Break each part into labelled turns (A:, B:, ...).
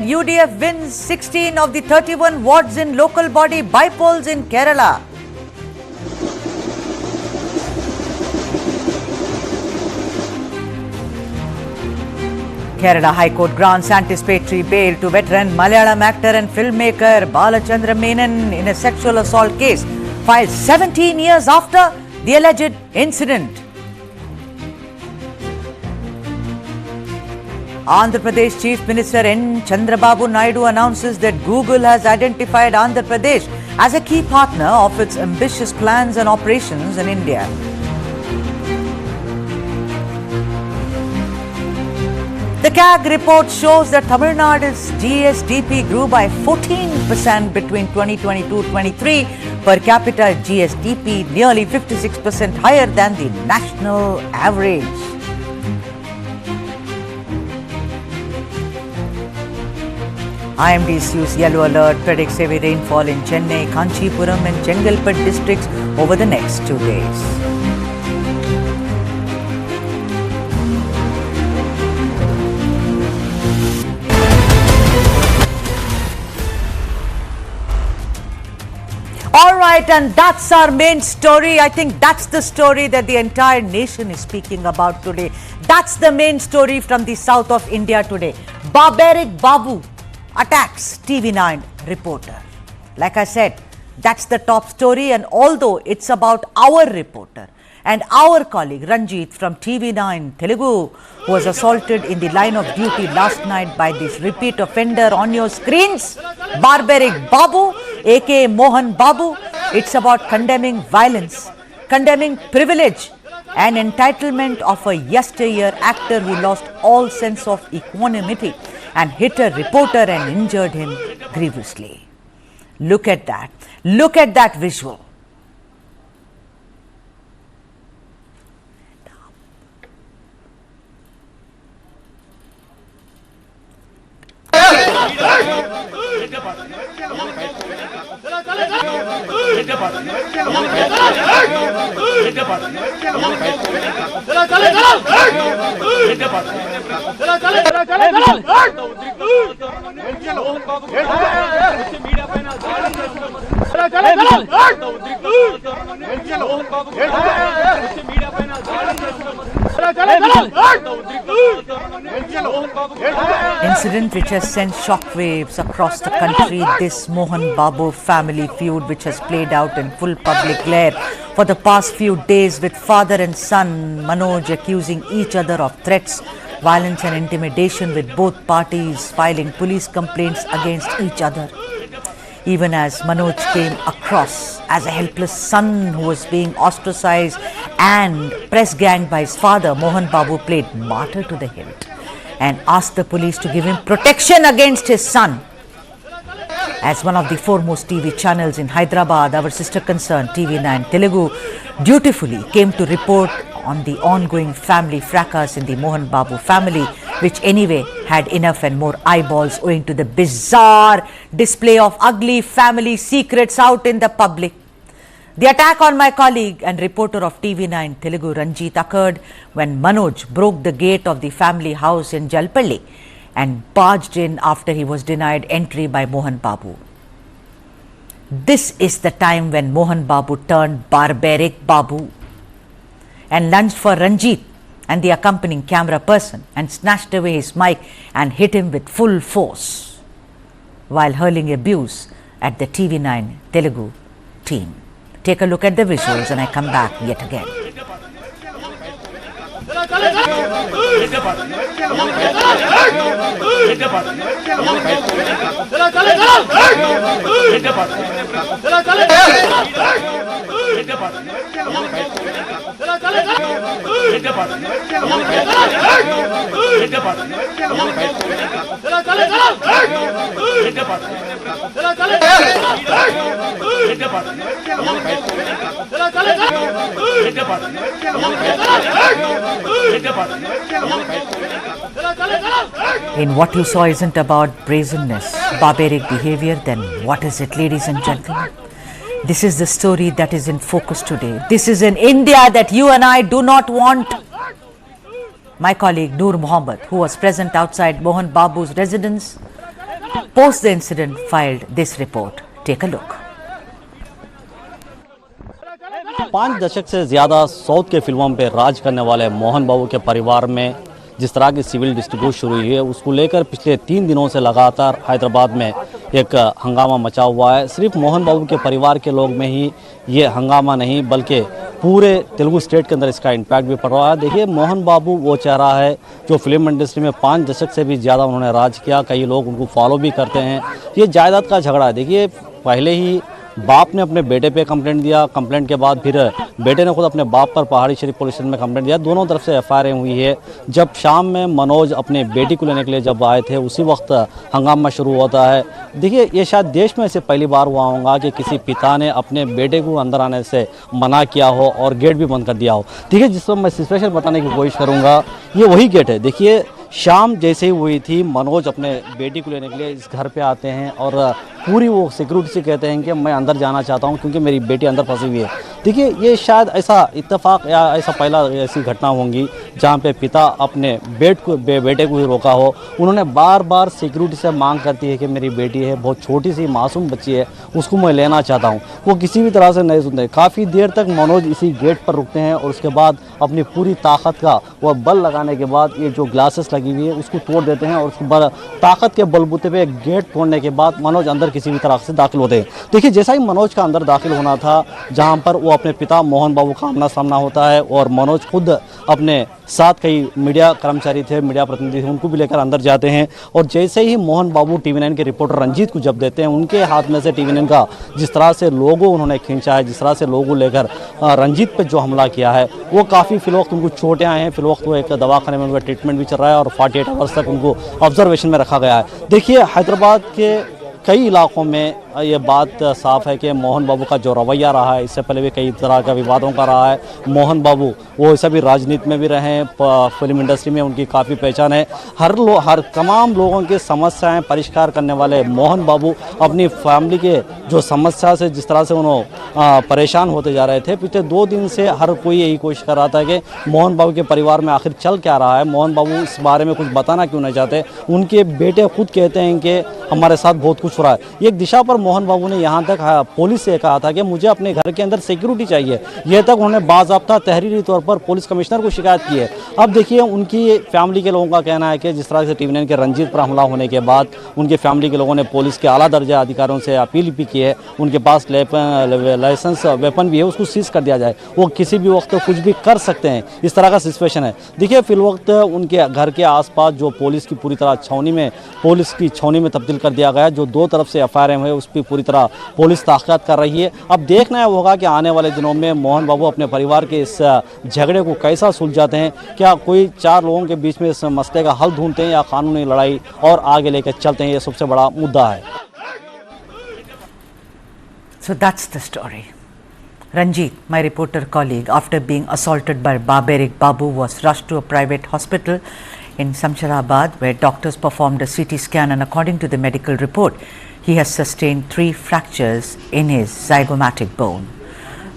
A: UDF wins 16 of the 31 wards in local body by-polls in Kerala. Kerala High Court grants anticipatory bail to veteran Malayalam actor and filmmaker Balachandra Menon in a sexual assault case filed 17 years after the alleged incident. Andhra Pradesh Chief Minister N. Chandrababu Naidu announces that Google has identified Andhra Pradesh as a key partner of its ambitious plans and operations in India. The CAG report shows that Tamil Nadu's GSDP grew by 14% between 2022-23, per capita GSDP nearly 56% higher than the national average. IMD issues yellow alert, predicts heavy rainfall in Chennai, Kanchipuram and Chengalpet districts over the next 2 days. All right, and that's our main story. I think that's the story that the entire nation is speaking about today. That's the main story from the south of India today. Barbaric Babu attacks TV9 Reporter. Like I said, that's the top story, and although it's about our reporter and our colleague Ranjith from TV9 Telugu, who was assaulted in the line of duty last night by this repeat offender on your screens, Barbaric Babu, aka Mohan Babu, it's about condemning violence, condemning privilege and entitlement of a yesteryear actor who lost all sense of equanimity and hit a reporter and injured him grievously. Look at that. Look at that visual. Incident which has sent shockwaves across the country. This Mohan Babu family feud, which has played out in full public glare for the past few days, with father and son Manoj accusing each other of threats, violence and intimidation, with both parties filing police complaints against each other. Even as Manoj came across as a helpless son who was being ostracized and press ganged by his father, Mohan Babu played martyr to the hilt and asked the police to give him protection against his son. As one of the foremost TV channels in Hyderabad, our sister concern TV9 Telugu dutifully came to report on the ongoing family fracas in the Mohan Babu family, which anyway had enough and more eyeballs owing to the bizarre display of ugly family secrets out in the public. The attack on my colleague and reporter of TV9 Telugu Ranjith occurred when Manoj broke the gate of the family house in Jalpalli and barged in after he was denied entry by Mohan Babu. This is the time when Mohan Babu turned Barbaric Babu and lunged for Ranjith and the accompanying camera person and snatched away his mic and hit him with full force while hurling abuse at the TV9 Telugu team. Take a look at the visuals and I come back yet again. In what you saw isn't about brazenness, barbaric behavior, then what is it, ladies and gentlemen? This is the story that is in focus today. This is an India that you and I do not want. My colleague Noor Mohammed, who was present outside Mohan Babu's residence, post the incident filed this report. Take a look.
B: 5 दशक से ज़्यादा south के फिल्मों पे राज करने वाले मोहन बाबू के परिवार में जिस तरह की सिविल डिस्प्यूट शुरू हुई है, उसको लेकर पिछले 3 दिनों से लगातार हैदराबाद में एक हंगामा मचा हुआ है। सिर्फ मोहन बाबू के परिवार के लोग में ही ये हंगामा नहीं, बल्कि पूरे तेलुगु स्टेट के अंदर इसका इम्पैक्ट भी पड़ रहा है। देखिए, मोहन बाबू वो चेहरा है जो फिल्म इंडस्ट्री में 5 दशक से भी ज़्यादा उन्होंने राज किया। कई लोग उनको फॉलो भी करते हैं। ये जायदाद का झगड़ा है। देखिए, पहले ही बाप ने अपने बेटे पे कंप्लेंट दिया, कंप्लेंट के बाद फिर बेटे ने खुद अपने बाप पर पहाड़ी शरीफ पुलिस स्टेशन में कंप्लेंट दिया। दोनों तरफ से एफआईआर हुई है। जब शाम में मनोज अपने बेटी को लेने के लिए जब आए थे, उसी वक्त हंगामा शुरू होता है। देखिए, ये शायद देश में से पहली बार हुआ होगा कि किसी पिता ने अपने बेटे को अंदर आने से मना किया हो और गेट भी बंद कर दिया हो। ठीक है, जिसको मैं स्पेशल बताने की कोशिश करूँगा, ये वही गेट है। देखिए, शाम जैसे ही हुई थी, मनोज अपने बेटी को लेने के लिए इस घर पे आते हैं और पूरी वो सिक्योरिटी से कहते हैं कि मैं अंदर जाना चाहता हूं क्योंकि मेरी बेटी अंदर फंसी हुई है। देखिए, ये शायद ऐसा इत्तेफाक या ऐसा पहला ऐसी घटना होंगी जहां पे पिता अपने बेटे को ही रोका हो। उन्होंने बार बार सिक्योरिटी से मांग करती है कि मेरी बेटी है, बहुत छोटी सी मासूम बच्ची है, उसको मैं लेना चाहता हूँ। वो किसी भी तरह से नहीं सुनते। काफ़ी देर तक मनोज इसी गेट पर रुकते हैं और उसके बाद अपनी पूरी ताकत का वह बल लगाने के बाद ये जो ग्लासेस लगी हुई है उसको तोड़ देते हैं और उसको ताकत के बलबूते पे गेट तोड़ने के बाद मनोज अंदर किसी भी तरह से दाखिल होते हैं। देखिए, जैसा ही मनोज का अंदर दाखिल होना था, जहां पर वो अपने पिता मोहन बाबू का आमना सामना होता है और मनोज खुद अपने साथ कई मीडिया कर्मचारी थे, मीडिया प्रतिनिधि थे, उनको भी लेकर अंदर जाते हैं। और जैसे ही मोहन बाबू TV9 के रिपोर्टर रंजीत को जब देते हैं, उनके हाथ में से TV9 का जिस तरह से लोगो उन्होंने खींचा है, जिस तरह से लोगो लेकर रंजीत पे जो हमला किया है, वो काफ़ी फिलवक्त उनको चोटें आए हैं। फिलवक्त वो एक दवाखाने में उनका ट्रीटमेंट भी चल रहा है और 48 आवर्स तक उनको ऑब्जर्वेशन में रखा गया है। देखिए, हैदराबाद के कई इलाकों में ये बात साफ है कि मोहन बाबू का जो रवैया रहा है, इससे पहले भी कई तरह का विवादों का रहा है। मोहन बाबू वो सभी राजनीति में भी रहे हैं, फिल्म इंडस्ट्री में उनकी काफ़ी पहचान है। हर तमाम लोगों की समस्याएं परिष्कार करने वाले मोहन बाबू अपनी फैमिली के जो समस्या से जिस तरह से उन्होंने परेशान होते जा रहे थे, पिछले 2 दिन से हर कोई यही कोशिश कर रहा था कि मोहन बाबू के परिवार में आखिर चल क्या रहा है, मोहन बाबू इस बारे में कुछ बताना क्यों नहीं चाहते। उनके बेटे खुद कहते हैं कि हमारे साथ बहुत कुछ हो रहा है। एक दिशा पर मोहन बाबू ने यहाँ तक पुलिस से कहा था कि मुझे अपने घर के अंदर सिक्योरिटी चाहिए। यह तक उन्होंने बाज़ाब्ता तहरीरी तौर पर पुलिस कमिश्नर को शिकायत की है। अब देखिए, उनकी फैमिली के लोगों का कहना है कि जिस तरह से TV9 के रंजीत पर हमला होने के बाद उनके फैमिली के लोगों ने पुलिस के आला दर्जा अधिकारियों से अपील भी की है, उनके पास लाइसेंस वेपन भी है, उसको सीज कर दिया जाए। वो किसी भी वक्त कुछ भी कर सकते हैं, इस तरह का सिचुएशन है। देखिए, फिल वक्त उनके घर के आसपास जो पुलिस की पूरी तरह पुलिस की छावनी में तब्दील कर दिया गया, जो 2 तरफ से एफआईआर है उस पर पूरी तरह पुलिस ताक़त कर रही है। अब देखना होगा कि आने वाले दिनों में मोहन बाबू अपने परिवार के इस झगड़े को कैसा सुलझाते हैं। क्या कोई 4 लोगों के बीच में इस मसले का हल ढूंढते हैं या कानूनी लड़ाई और आगे लेकर चलते हैं, ये सबसे बड़ा मुद्दा है।
A: So that's the story. Ranjith, my reporter colleague, after being assaulted by Barbaric Babu, was rushed to a private hospital in Samsharabad, where doctors performed a CT scan, and according to the medical report, he has sustained 3 fractures in his zygomatic bone.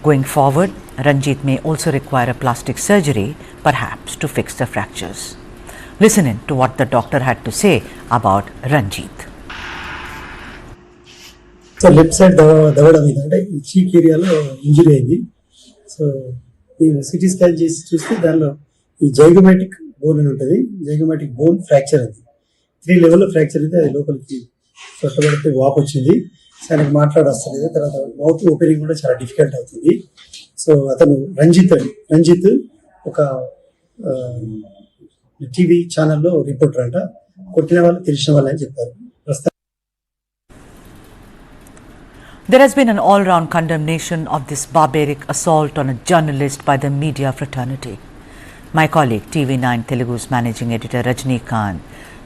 A: Going forward, Ranjith may also require a plastic surgery, perhaps to fix the fractures. Listen in to what the doctor had to say about Ranjith.
C: So left side దవడ మీద అంటే చీక్ ఏరియాలో injury అయింది. So నేను CT scan చేసి చూస్తే దానిలో ఈ జైగోమాటిక్ బోన్ అని ఉంటుంది, జైగోమాటిక్ బోన్ ఫ్రాక్చర్ అది 3 లెవెల్లో ఫ్రాక్చర్ అయితే అది లోపలికి చొట్టబడితే వాపు వచ్చింది. ఆయనకు మాట్లాడొస్తుంది, తర్వాత మౌత్ ఓపెనింగ్ కూడా చాలా డిఫికల్ట్ అవుతుంది. సో అతను రంజిత్ ఒక టీవీ ఛానల్లో రిపోర్టర్ అంట, కొట్టిన వాళ్ళు తెలిసిన వాళ్ళు అని చెప్పారు.
A: There has been an all-round condemnation of this barbaric assault on a journalist by the media fraternity. My colleague TV9 Telugu's managing editor Rajnikant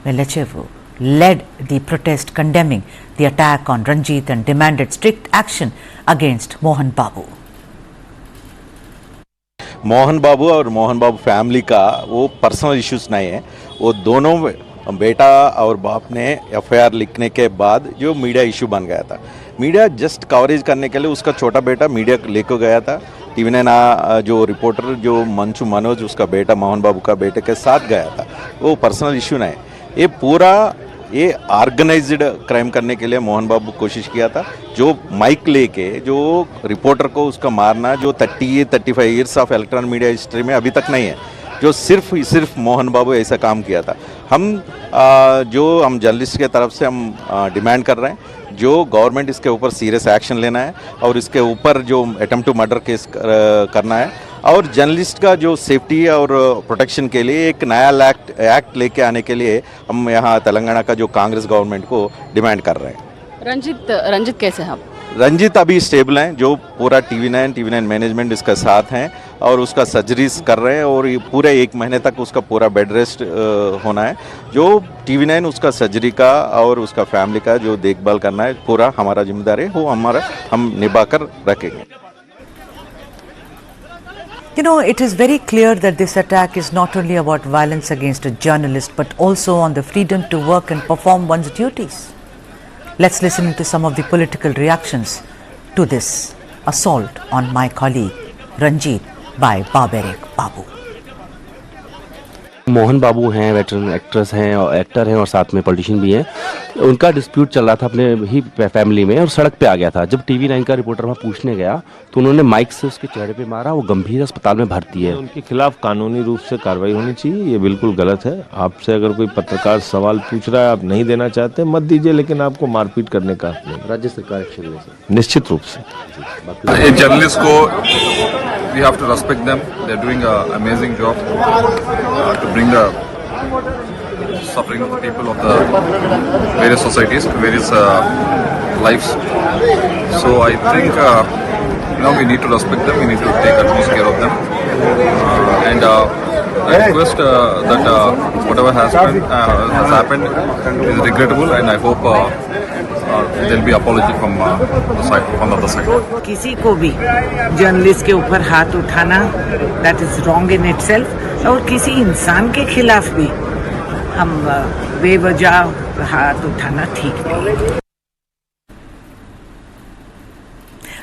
A: Velachevu led the protest condemning the attack on Ranjith and demanded strict action against Mohan Babu.
D: Mohan बाबू और मोहन बाबू family का वो personal issues नहीं है, वो दोनों बेटा और बाप ने एफआईआर लिखने के बाद जो मीडिया इशू बन गया था, मीडिया जस्ट कवरेज करने के लिए उसका छोटा बेटा मीडिया लेकर गया था। TV9 जो रिपोर्टर जो मंचू मनोज उसका बेटा मोहन बाबू का बेटे के साथ गया था, वो पर्सनल इशू नहीं है। ये पूरा ये ऑर्गेनाइज्ड क्राइम करने के लिए मोहन बाबू कोशिश किया था। जो माइक लेके जो रिपोर्टर को उसका मारना, जो 35 years of electronic media history में अभी तक नहीं है, जो सिर्फ मोहन बाबू ऐसा काम किया था। हम जर्नलिस्ट के तरफ से हम डिमांड कर रहे हैं, जो गवर्नमेंट इसके ऊपर सीरियस एक्शन लेना है और इसके ऊपर जो अटेम्प्ट टू मर्डर केस करना है, और जर्नलिस्ट का जो सेफ्टी और प्रोटेक्शन के लिए एक नया एक्ट लेके आने के लिए हम यहाँ तेलंगाना का जो कांग्रेस गवर्नमेंट को डिमांड कर रहे हैं।
E: रंजित कैसे हैं आप?
D: रंजीत अभी स्टेबल हैं, जो पूरा TV9 मैनेजमेंट इसका साथ हैं और उसका सर्जरीज कर रहे हैं, और ये पूरे 1 महीने तक उसका पूरा बेड रेस्ट होना है। जो TV9 उसका सर्जरी का और उसका फैमिली का जो देखभाल करना है, पूरा हमारा जिम्मेदारी है, वो हम निभा कर रखेंगे।
A: You know, it is very clear that this attack is not only about violence against a journalist, but also on the freedom to work and perform one's duties. Let's listen to some of the political reactions to this assault on my colleague Ranjith by Barbaric Babu.
F: Mohan बाबू हैं, veteran actress हैं और actor हैं और साथ में politician भी हैं। उनका डिस्प्यूट चल रहा था अपने ही फैमिली में और सड़क पे आ गया था। जब TV9 का रिपोर्टर वहाँ पूछने गया तो उन्होंने माइक से उसके चेहरे पे मारा। वो गंभीर अस्पताल में भर्ती है।
G: उनके खिलाफ कानूनी रूप से कार्रवाई होनी चाहिए, ये बिल्कुल गलत है। आपसे अगर कोई पत्रकार सवाल पूछ रहा है, आप नहीं देना चाहते मत दीजिए, लेकिन आपको मारपीट करने का नहीं।
F: राज्य सरकार एक्शन ले सकती
G: निश्चित रूप से।
H: A journalist को we have to respect them. They're doing an amazing job to bring the suffering of the people of the various societies, various lives. So I think we need to respect them. We need to take utmost care of them. And I request that whatever has happened is regrettable, and I hope there'll be apology from the other side.
I: किसी को भी journalist के ऊपर हाथ उठाना that is wrong in itself, और किसी इंसान के खिलाफ भी हम बेवजह हाथ उठाना ठीक नहीं।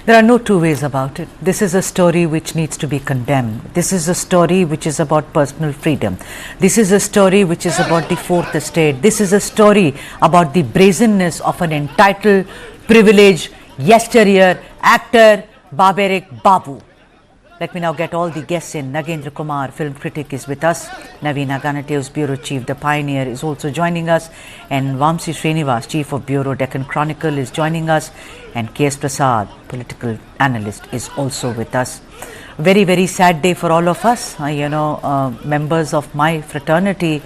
A: There are no two ways about it. This is a story which needs to be condemned. This is a story which is about personal freedom. This is a story which is about the fourth estate. This is a story about the brazenness of an entitled, privileged, yesteryear actor, Barbaric Babu. Let me now get all the guests in. Nagendra Kumar, film critic, is with us. Naveena Ganatev's bureau chief, The Pioneer, is also joining us. And Vamsi Srinivas, chief of bureau, Deccan Chronicle, is joining us. And K.S. Prasad, political analyst, is also with us. Very, very sad day for all of us. Members of my fraternity,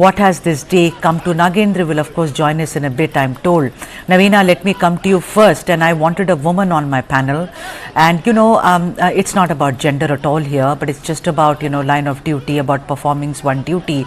A: what has this day come to? Nagendra will of course join us in a bit, I'm told. Naveena, let me come to you first, and I wanted a woman on my panel, and it's not about gender at all here, but it's just about line of duty, about performing one duty,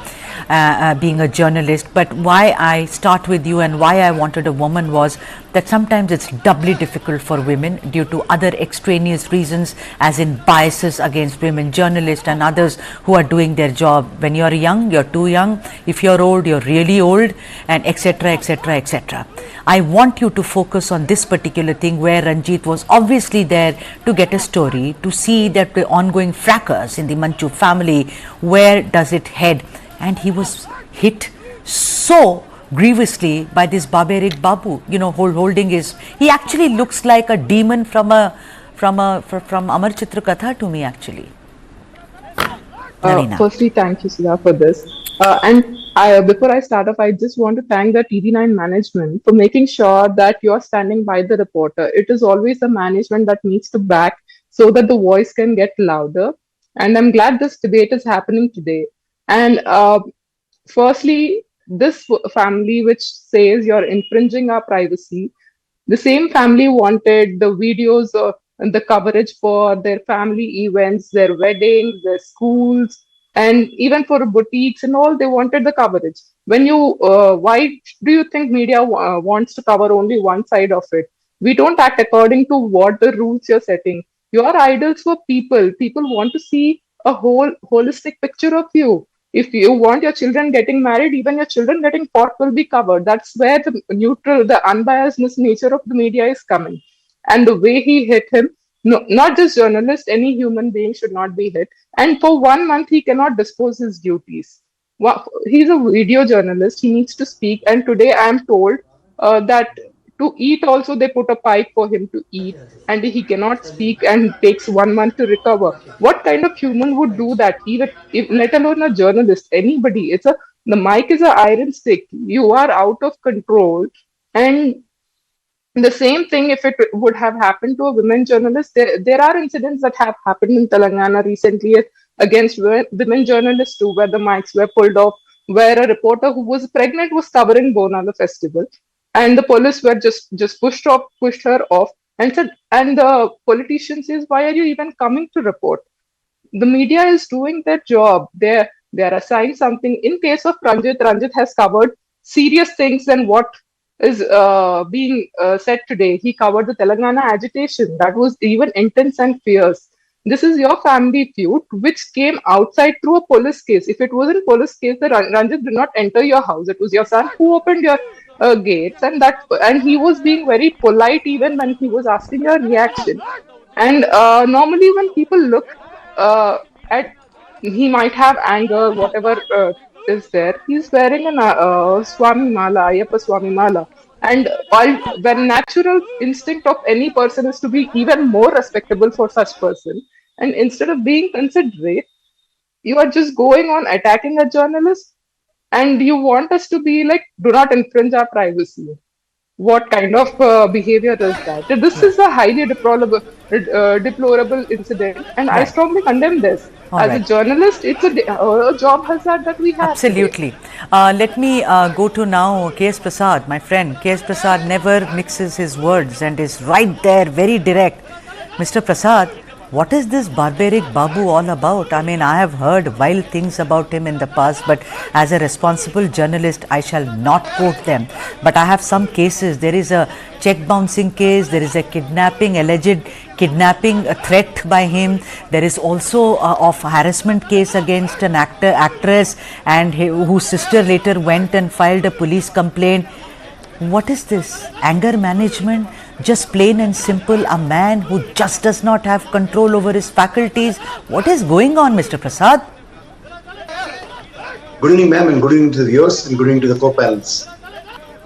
A: being a journalist. But why I start with you and why I wanted a woman was that sometimes it's doubly difficult for women due to other extraneous reasons, as in biases against women journalists and others who are doing their job. When you're young, you're too young. If you're old, you're really old, and etc, etc, etc. I want you to focus on this particular thing where Ranjith was obviously there to get a story, to see that the ongoing fracas in the Manchu family, where does it head? And he was hit so grievously by this Barbaric Babu, holding his, he actually looks like a demon from Amar Chitra Katha to me, actually.
J: Firstly, thank you, Sudha, for this. Before I start off, I just want to thank the TV9 management for making sure that you're standing by the reporter. It is always the management that needs to back so that the voice can get louder. And I'm glad this debate is happening today. And firstly, this family which says you're infringing our privacy, the same family wanted the videos and the coverage for their family events, their weddings, their schools, and even for boutiques and all. They wanted the coverage. Why do you think media wants to cover only one side of it? We don't act according to what the rules you're setting. Your idols were people. People want to see a holistic picture of you. If you want your children getting married, even your children getting caught will be covered. That's where the neutral, the unbiased nature of the media is coming. And the way he hit him, no, not just journalists, any human being should not be hit. And for 1 month, he cannot dispose his duties. He's a video journalist. He needs to speak. And today I am told that to eat also they put a pipe for him to eat, and he cannot speak and takes 1 month to recover. What kind of human would do that? Even if, let alone a journalist, anybody. The mic is an iron stick. You are out of control, and the same thing if it would have happened to a women journalist. There are incidents that have happened in Telangana recently against women journalists too, where the mics were pulled off, where a reporter who was pregnant was covering Bonala festival, and the police were just pushed her off, and said, and the politician says, why are you even coming to report? The media is doing their job. They're assigned something. In case of Ranjith has covered serious things than what is being said today. He covered the Telangana agitation that was even intense and fierce. This is your family feud, which came outside through a police case. If it wasn't police case, the Ranjit did not enter your house. It was your son who opened your gates, and he was being very polite even when he was asking your reaction. And normally, when people look at, he might have anger, whatever is there. He's wearing an Swami Mala, Ayyappa Swami Mala. And when natural instinct of any person is to be even more respectable for such person, and instead of being considerate, you are just going on attacking a journalist, and you want us to be like, do not infringe our privacy. What kind of behavior is that? This is a highly deplorable incident, and I
A: Right.
J: strongly condemn this.
A: All
J: As a
A: right.
J: journalist, it's a job hazard that we have. Today.
A: Absolutely. Let me go to now K.S. Prasad, my friend. K.S. Prasad never mixes his words and is right there, very direct. Mr. Prasad, what is this Barbaric Babu all about? I mean, I have heard wild things about him in the past, but as a responsible journalist, I shall not quote them. But I have some cases. There is a check bouncing case, there is a alleged kidnapping, a threat by him. There is also of harassment case against an actress, and whose sister later went and filed a police complaint. What is this? Anger management? Just plain and simple, a man who just does not have control over his faculties. What is going on, Mr. Prasad?
E: Good evening, ma'am, and good evening to the viewers, and good evening to the co-panels.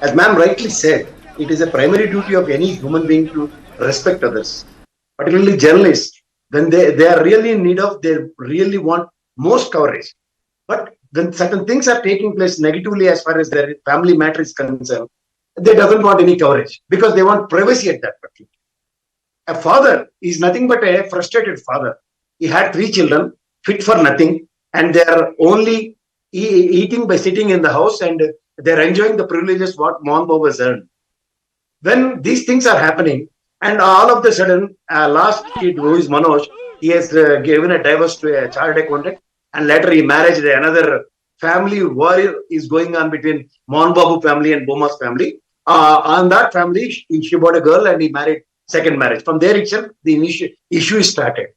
E: As ma'am rightly said, it is a primary duty of any human being to respect others, particularly journalists. When they are really in need of, they really want most coverage. But when certain things are taking place negatively as far as their family matter is concerned, they doesn't want any coverage because they want privacy at that point. A father is nothing but a frustrated father. He had 3 children, fit for nothing, and they are only eating by sitting in the house, and they're enjoying the privileges what Mohan Babu has earned. When these things are happening, and all of the sudden, last kid who is Manoj, he has given a divorce to a child accountant, and later he married another family war is going on between Mohan Babu family and Boma's family. On that family, she bought a girl and he married second marriage. From there itself, the issue is started.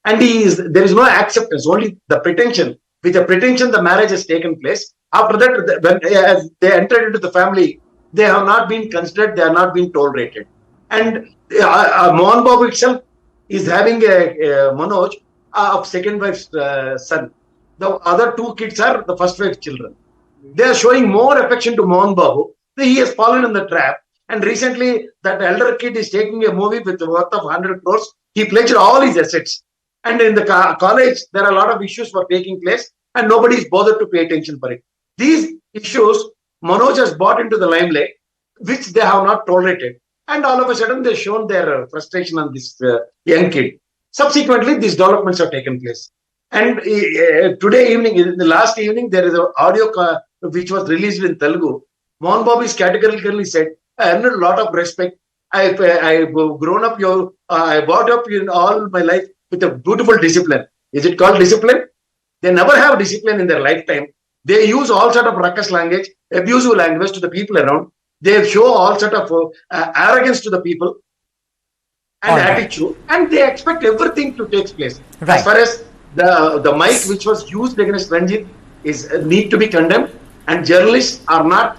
E: And there is no acceptance, only the pretension. With the pretension, the marriage has taken place. After that, when as they entered into the family, they have not been considered, they are not being tolerated. And Mohan Babu itself is having a Manoj of second wife's son. The other 2 kids are the first wife's children. They are showing more affection to Mohan Babu. He has fallen in the trap. And recently, that elder kid is taking a movie with the worth of 100 crores. He pledged all his assets. And in the college, there are a lot of issues were taking place, and nobody is bothered to pay attention for it. These issues, Manoj has brought into the limelight, which they have not tolerated. And all of a sudden, they've shown their frustration on this young kid. Subsequently, these developments have taken place. And today evening, in the last evening, there is an audio which was released in Telugu. Mohan Babu is categorically said, I earned a lot of respect. I've grown up, I brought up in all my life with a beautiful discipline. Is it called discipline? They never have discipline in their lifetime. They use all sort of ruckus language, abusive language to the people around. They show all sort of arrogance to the people and attitude, and they expect everything to take place. Right. As far as the mic which was used against Ranjith is need to be condemned, and journalists are not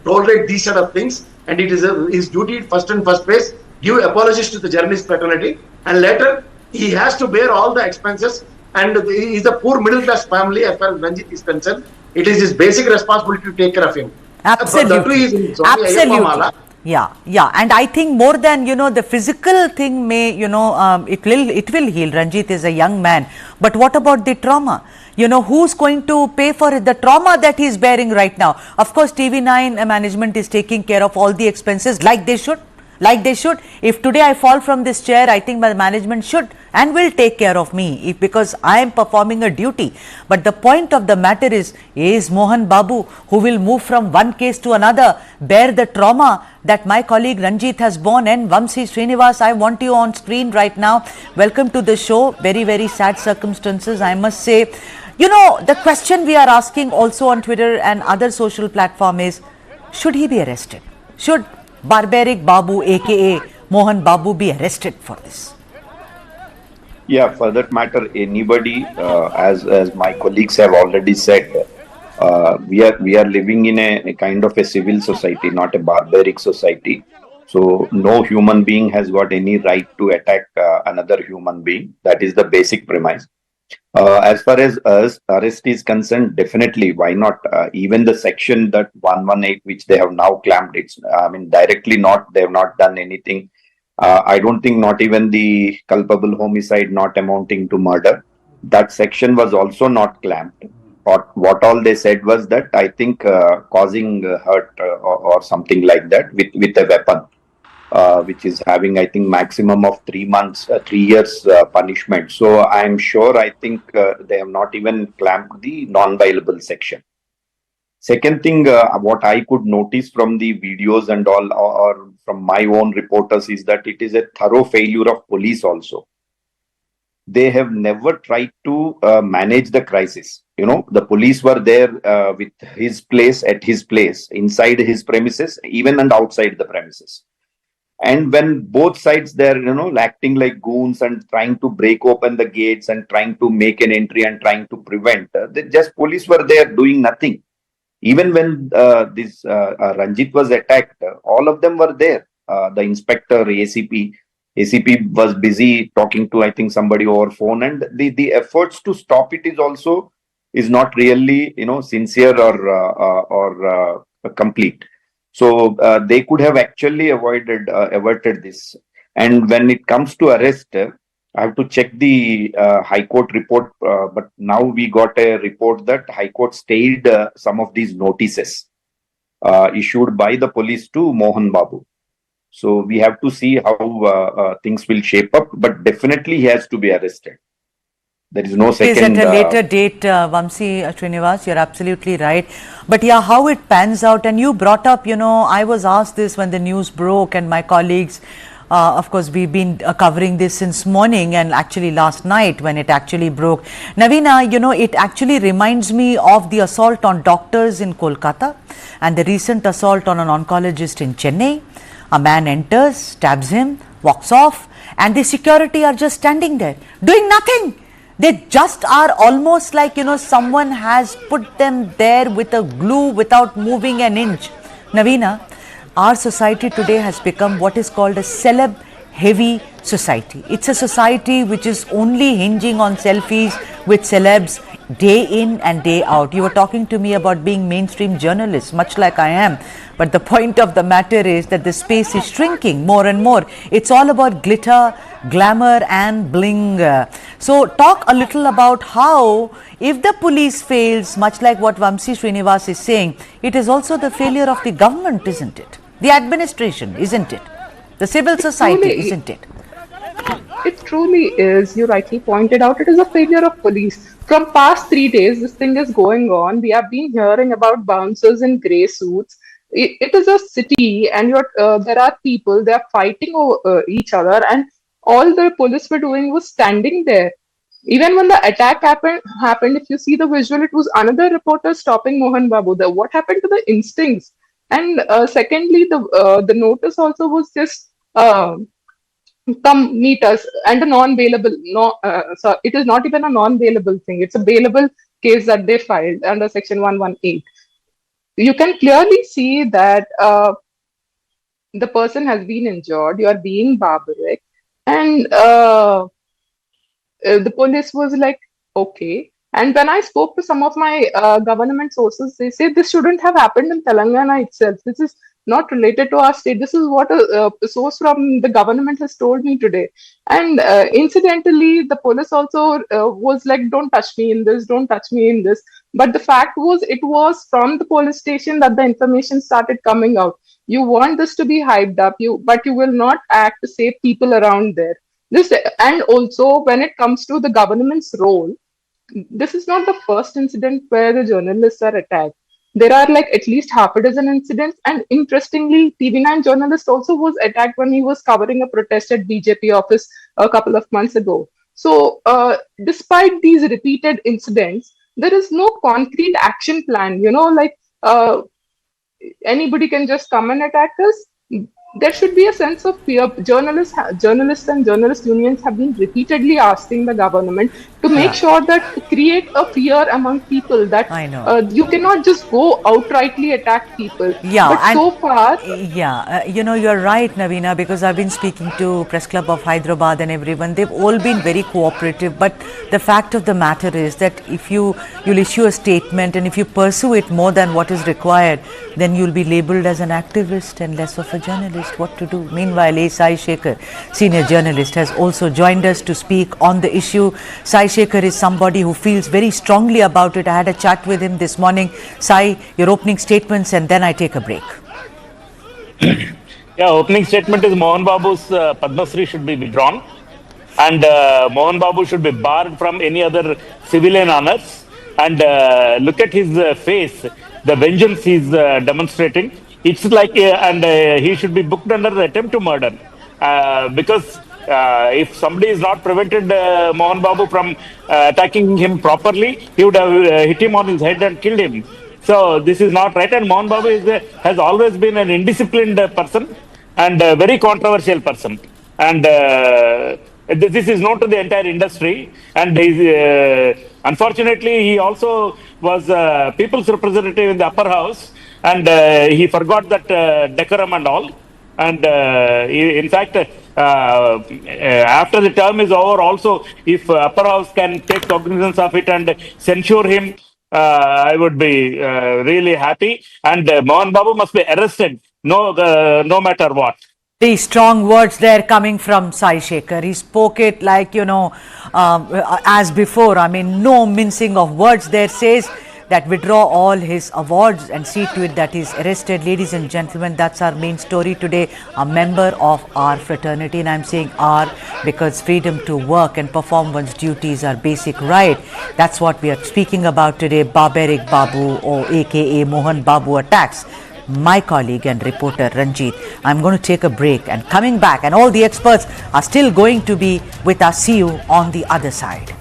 E: tolerate these sort of things, and it is his duty first place give apologies to the journalist fraternity, and later he has to bear all the expenses and he is a poor middle class family as far as Ranjith is concerned. It is his basic responsibility to take care of him. That too
A: Absolutely.
E: is in Swami Ayyappa
A: Absolutely.
E: Mala.
A: Yeah. And I think more than, the physical thing may, it will heal. Ranjit is a young man. But what about the trauma? Who's going to pay for it? The trauma that he's bearing right now. Of course, TV9 management is taking care of all the expenses like they should. If today I fall from this chair, I think my management should and will take care of me because I am performing a duty. But the point of the matter is Mohan Babu, who will move from one case to another, bear the trauma that my colleague Ranjith has borne. And Vamsi Srinivas, I want you on screen right now. Welcome to the show. Very, very sad circumstances, I must say. The question we are asking also on Twitter and other social platform is, should he be arrested? Should Barbaric Babu, aka Mohan Babu, be arrested for this?
K: Yeah, for that matter, anybody, as my colleagues have already said, we are living in a kind of a civil society, not a barbaric society. So no human being has got any right to attack another human being. That is the basic premise. As far as arrest is concerned, definitely, why not? Even the section that 118, which they have now clamped, it's, directly not, they have not done anything. I don't think not even the culpable homicide not amounting to murder. That section was also not clamped. What all they said was that, I think, causing hurt or something like that with a weapon. Which is having, I think, maximum of 3 months, 3 years punishment. So I'm sure, I think they have not even clamped the non-violable section. Second thing, what I could notice from the videos and all, or from my own reporters, is that it is a thorough failure of police also. They have never tried to manage the crisis. The police were there with his place, at his place, inside his premises, even and outside the premises. And when both sides they're acting like goons and trying to break open the gates and trying to make an entry and trying to prevent, just police were there doing nothing. Even when this Ranjith was attacked, all of them were there. The inspector, ACP was busy talking to, I think, somebody over phone, and the efforts to stop it is not really sincere or complete. So they could have actually averted this. And when it comes to arrest, I have to check the High Court report. But now we got a report that High Court stayed some of these notices issued by the police to Mohan Babu. So we have to see how things will shape up. But definitely he has to be arrested. There is no second.
A: At a later date, Vamsi Srinivas, you're absolutely right. But yeah, how it pans out, and you brought up, I was asked this when the news broke, and my colleagues, of course, we've been covering this since morning and actually last night when it actually broke. Navina, it actually reminds me of the assault on doctors in Kolkata and the recent assault on an oncologist in Chennai. A man enters, stabs him, walks off, and the security are just standing there doing nothing. They just are almost like, someone has put them there with a glue without moving an inch. Navina, our society today has become what is called a celeb heavy society. It's a society which is only hinging on selfies with celebs day in and day out. You were talking to me about being mainstream journalists, much like I am. But the point of the matter is that the space is shrinking more and more. It's all about glitter, glamour and bling. So talk a little about how, if the police fails, much like what Vamsi Srinivas is saying, it is also the failure of the government, isn't it? The administration, isn't it? The civil society, isn't it?
J: It truly is. You rightly pointed out, it is a failure of police. From past 3 days, this thing is going on. We have been hearing about bouncers in grey suits. It is a city, and there are people, they are fighting each other, and all the police were doing was standing there. Even when the attack happened, if you see the visual, it was another reporter stopping Mohan Babu. What happened to the instincts? And secondly, the notice also was just come meet us, and a non-bailable. So it is not even a non-bailable thing. It's a bailable case that they filed under Section 118. You can clearly see that the person has been injured. You are being barbaric, and the police was like, okay. And when I spoke to some of my government sources, they say this shouldn't have happened in Telangana itself. This is not related to our state. This is what a source from the government has told me today. And incidentally, the police also was like, don't touch me in this, don't touch me in this. But the fact was, it was from the police station that the information started coming out. You want this to be hyped up, but you will not act to save people around there. This, and also when it comes to the government's role, this is not the first incident where the journalists are attacked. There are like at least half a dozen incidents, and interestingly, TV9 journalist also was attacked when he was covering a protest at BJP office a couple of months ago. So, despite these repeated incidents, there is no concrete action plan. Like anybody can just come and attack us. There should be a sense of fear. Journalists and journalist unions have been repeatedly asking the government to make sure that to create a fear among people that
A: I know.
J: You cannot just go outrightly attack people.
A: Yeah,
J: but
A: and
J: so far,
A: you're right, Navina, because I've been speaking to Press Club of Hyderabad and everyone. They've all been very cooperative. But the fact of the matter is that if you'll issue a statement and if you pursue it more than what is required, then you'll be labelled as an activist and less of a journalist. What to do? Meanwhile, A. Sai Shekhar, senior journalist, has also joined us to speak on the issue. Sai Shekhar is somebody who feels very strongly about it. I had a chat with him this morning. Sai, your opening statements, and then I take a break.
L: Yeah, opening statement is Mohan Babu's Padma Shri should be withdrawn, and Mohan Babu should be barred from any other civilian honors. And look at his face, the vengeance he's demonstrating. It's like, he should be booked under attempt to murder, because if somebody is not prevented Mohan Babu from attacking him properly, he would have hit him on his head and killed him. So this is not right. And Mohan Babu has always been an indisciplined person and a very controversial person. And this is known to the entire industry. And unfortunately, he also was people's representative in the upper house. And he forgot that decorum and all. And in fact, after the term is over, also, if upper house can take cognizance of it and censure him, I would be really happy. And Mohan Babu must be arrested, no matter what.
A: The strong words there coming from Sai Shekhar. He spoke it like, as before. I mean, no mincing of words there. Says that withdraw all his awards and see to it that he's arrested. Ladies and gentlemen, that's our main story today. A member of our fraternity, and I'm saying our because freedom to work and perform one's duties are basic right. That's what we are speaking about today. Barbaric Babu, or aka Mohan Babu, attacks my colleague and reporter Ranjith. I'm going to take a break, and coming back, and all the experts are still going to be with us. See you on the other side.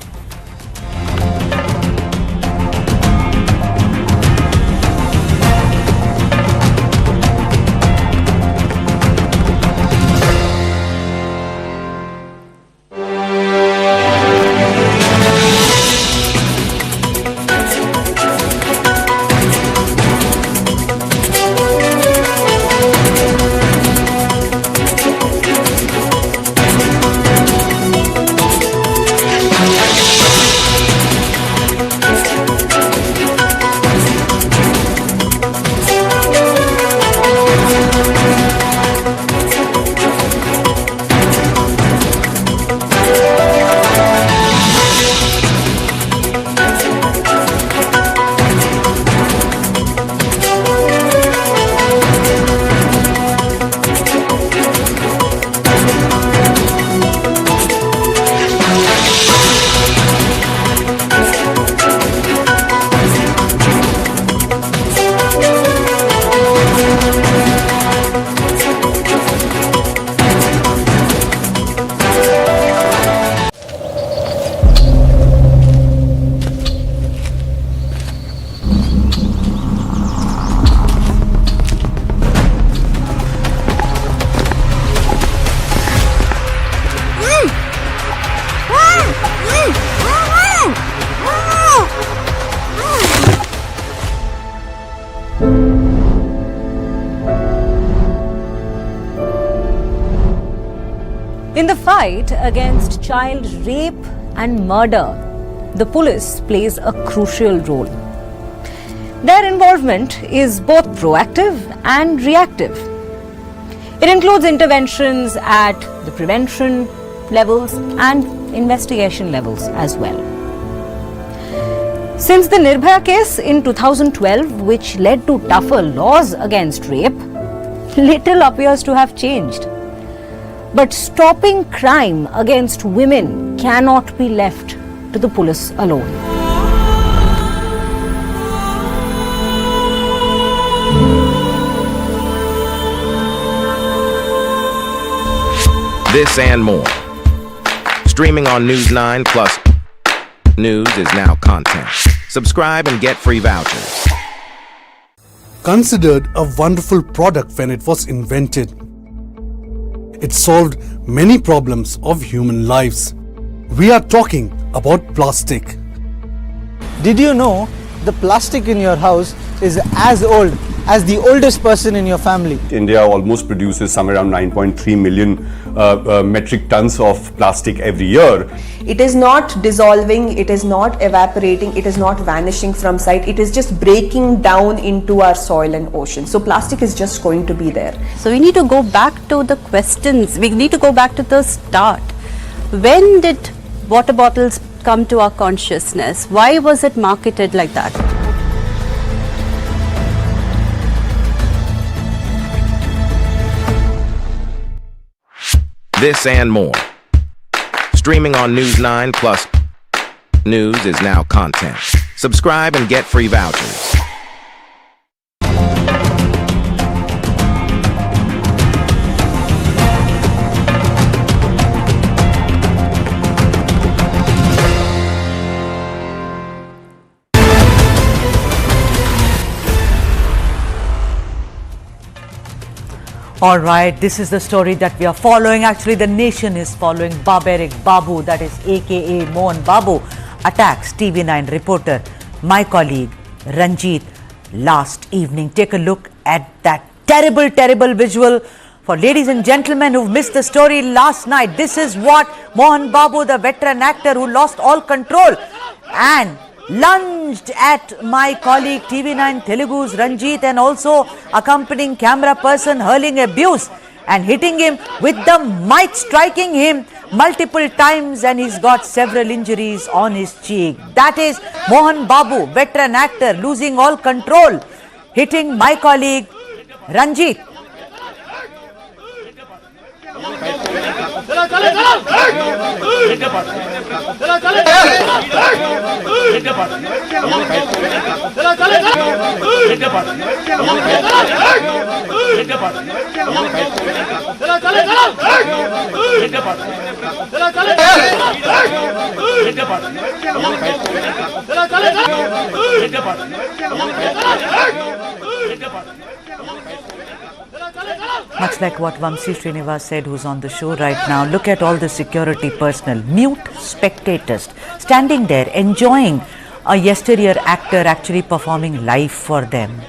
M: In the fight against child rape and murder, the police plays a crucial role. Their involvement is both proactive and reactive. It includes interventions at the prevention levels and investigation levels as well. Since the Nirbhaya case in 2012, which led to tougher laws against rape, little appears to have changed. But stopping crime against women cannot be left to the police alone.
N: This and more. Streaming on News9 plus news is now content. Subscribe and get free vouchers.
O: Considered a wonderful product when it was invented, it solved many problems of human lives. We are talking about plastic.
P: Did you know the plastic in your house is as old as the oldest person in your family?
Q: India almost produces somewhere around 9.3 million metric tons of plastic every year.
R: It is not dissolving, it is not evaporating, it is not vanishing from sight, it is just breaking down into our soil and ocean. So plastic is just going to be there.
S: So we need to go back to the questions, we need to go back to the start. When did water bottles come to our consciousness? Why was it marketed like that?
N: This and more. Streaming on News9 plus news is now content. Subscribe and get free vouchers.
A: All right, this is the story that we are following. Actually, the nation is following. Barbaric Babu, that is aka Mohan Babu, attacks TV9 reporter, my colleague Ranjith, last evening. Take a look at that terrible, terrible visual. For ladies and gentlemen who've missed the story last night, this is what Mohan Babu, the veteran actor who lost all control and lunged at my colleague TV9 Telugu's Ranjith and also accompanying camera person, hurling abuse and hitting him with the mic, striking him multiple times, and he's got several injuries on his cheek. That is Mohan Babu, veteran actor, losing all control, hitting my colleague Ranjith. Much like what Vamsi Srinivas said, who's on the show right now, look at all the security personnel, mute spectators, standing there enjoying a yesteryear actor actually performing live for them.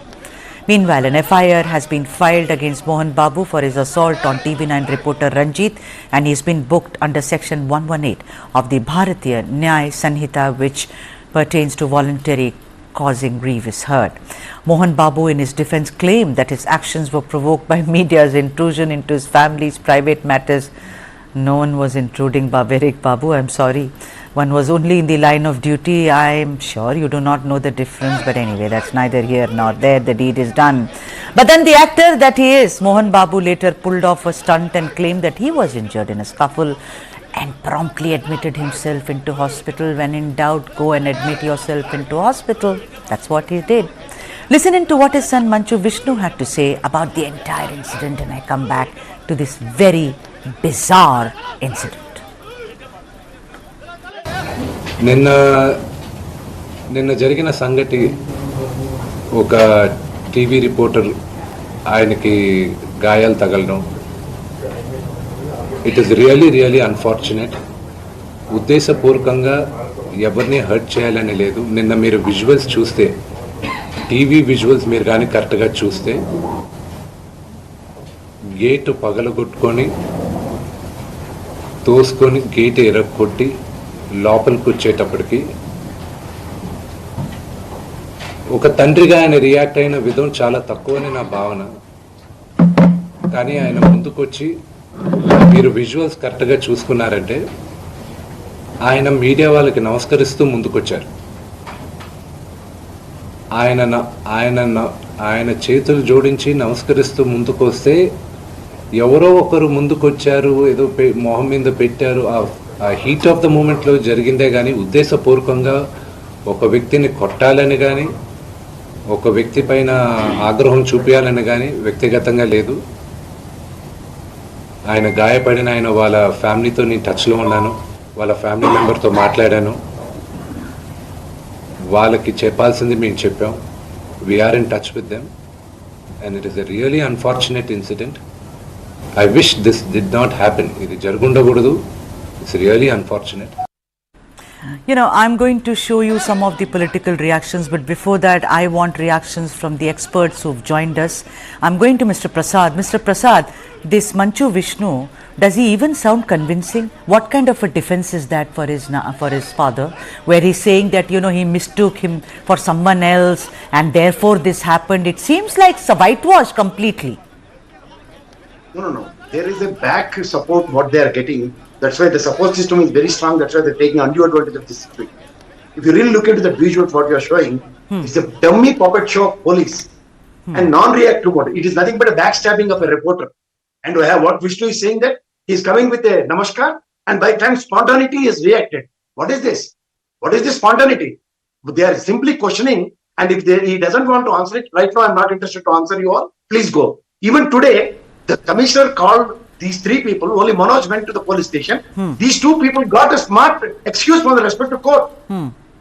A: Meanwhile, an FIR has been filed against Mohan Babu for his assault on TV9 reporter Ranjith, and he's been booked under section 118 of the Bharatiya Nyaya Sanhita, which pertains to voluntary causing grievous hurt. Mohan Babu in his defense claimed that his actions were provoked by media's intrusion into his family's private matters. No one was intruding, Barbaric Babu, I'm sorry. One was only in the line of duty. I'm sure you do not know the difference, but anyway, that's neither here nor there. The deed is done. But then the actor that he is, Mohan Babu, later pulled off a stunt and claimed that he was injured in a scuffle and promptly admitted himself into hospital. When in doubt, go and admit yourself into hospital. That's what he did. Listen in to what his son Manchu Vishnu had to say about the entire incident, and I come back to this very bizarre incident.
T: నిన్న జరిగిన సంగతి ఒక TV reporter ఆయనకి గాయాలు తగలడం, it is really unfortunate. ఉద్దేశపూర్వకంగా ఎవరిని hurt చేయాలని లేదు. నిన్న మీరు విజువల్స్ చూస్తే, టీవీ విజువల్స్ మీరు కానీ కరెక్ట్గా చూస్తే, గేటు పగలగొట్టుకొని తోసుకొని గేట్ ఎరగొట్టి లోపలికి వచ్చేటప్పటికి ఒక తండ్రిగా ఆయన రియాక్ట్ అయిన విధం చాలా తక్కువని నా భావన. కానీ ఆయన ముందుకొచ్చి మీరు విజువల్స్ కరెక్ట్గా చూసుకున్నారంటే ఆయన మీడియా వాళ్ళకి నమస్కరిస్తూ ముందుకొచ్చారు. ఆయన చేతులు జోడించి నమస్కరిస్తూ ముందుకు వస్తే ఎవరో ఒకరు ముందుకొచ్చారు, ఏదో మొహం మీద పెట్టారు. ఆ హీట్ ఆఫ్ ద మూమెంట్లో జరిగిందే కానీ ఉద్దేశపూర్వకంగా ఒక వ్యక్తిని కొట్టాలని కానీ ఒక వ్యక్తి పైన ఆగ్రహం చూపించాలని కానీ వ్యక్తిగతంగా లేదు. ఆయన గాయపడిన ఆయన వాళ్ళ ఫ్యామిలీతో నేను టచ్లో ఉన్నాను, వాళ్ళ ఫ్యామిలీ మెంబర్తో మాట్లాడాను. వాళ్ళకి చెప్పాల్సింది మేము చెప్పాం. We're in touch with them and it is a really unfortunate incident. I wish this did not happen. ఇది జరుగుండకూడదు. It's really unfortunate.
A: You know, I'm going to show you some of the political reactions, but before that, I want reactions from the experts who've joined us. I'm going to Mr. Prasad. Mr. Prasad, this Manchu Vishnu, does he even sound convincing? What kind of a defense is that for his father, where he's saying that, you know, he mistook him for someone else and therefore this happened? It seems like it's a whitewash completely.
E: No. There is a back support what they are getting. That's why the support system is very strong. That's why they're taking undue advantage of this situation. If you really look into the visuals, what you are showing, it's a dummy puppet show of police and non-reactive mode. It is nothing but a backstabbing of a reporter. And what Vishnu is saying that he is coming with a namaskar, and by the time spontaneity is reacted. What is this? What is this spontaneity? They are simply questioning, and if he doesn't want to answer it, right now I'm not interested to answer you all. Please go. Even today, the commissioner called these three people. Only Manoj went to the police station. These two people got a smart excuse from the respective court.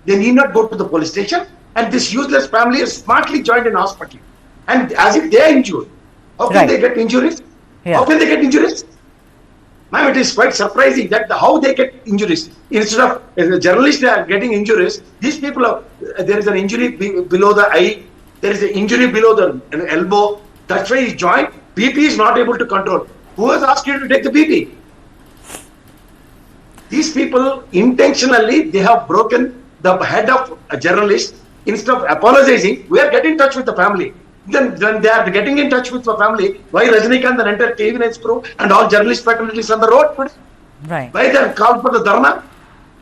E: They need not go to the police station, and this useless family is smartly joined in hospital. And as if they are injured. How can they get injuries? Yeah. How can they get injuries? Ma'am, it is quite surprising that how they get injuries. Instead of journalists are getting injuries, these people there is an injury below the eye, there is an injury below the elbow. That's why his joint BP is not able to control. Who has asked you to take the BP? These people intentionally, they have broken the head of a journalist. Instead of apologizing, we are getting in touch with the family. Then they are getting in touch with the family. Why Rajinikanth and entire TV9 crew and all journalist faculties on the road?
A: Right.
E: Why they are called for the dharna?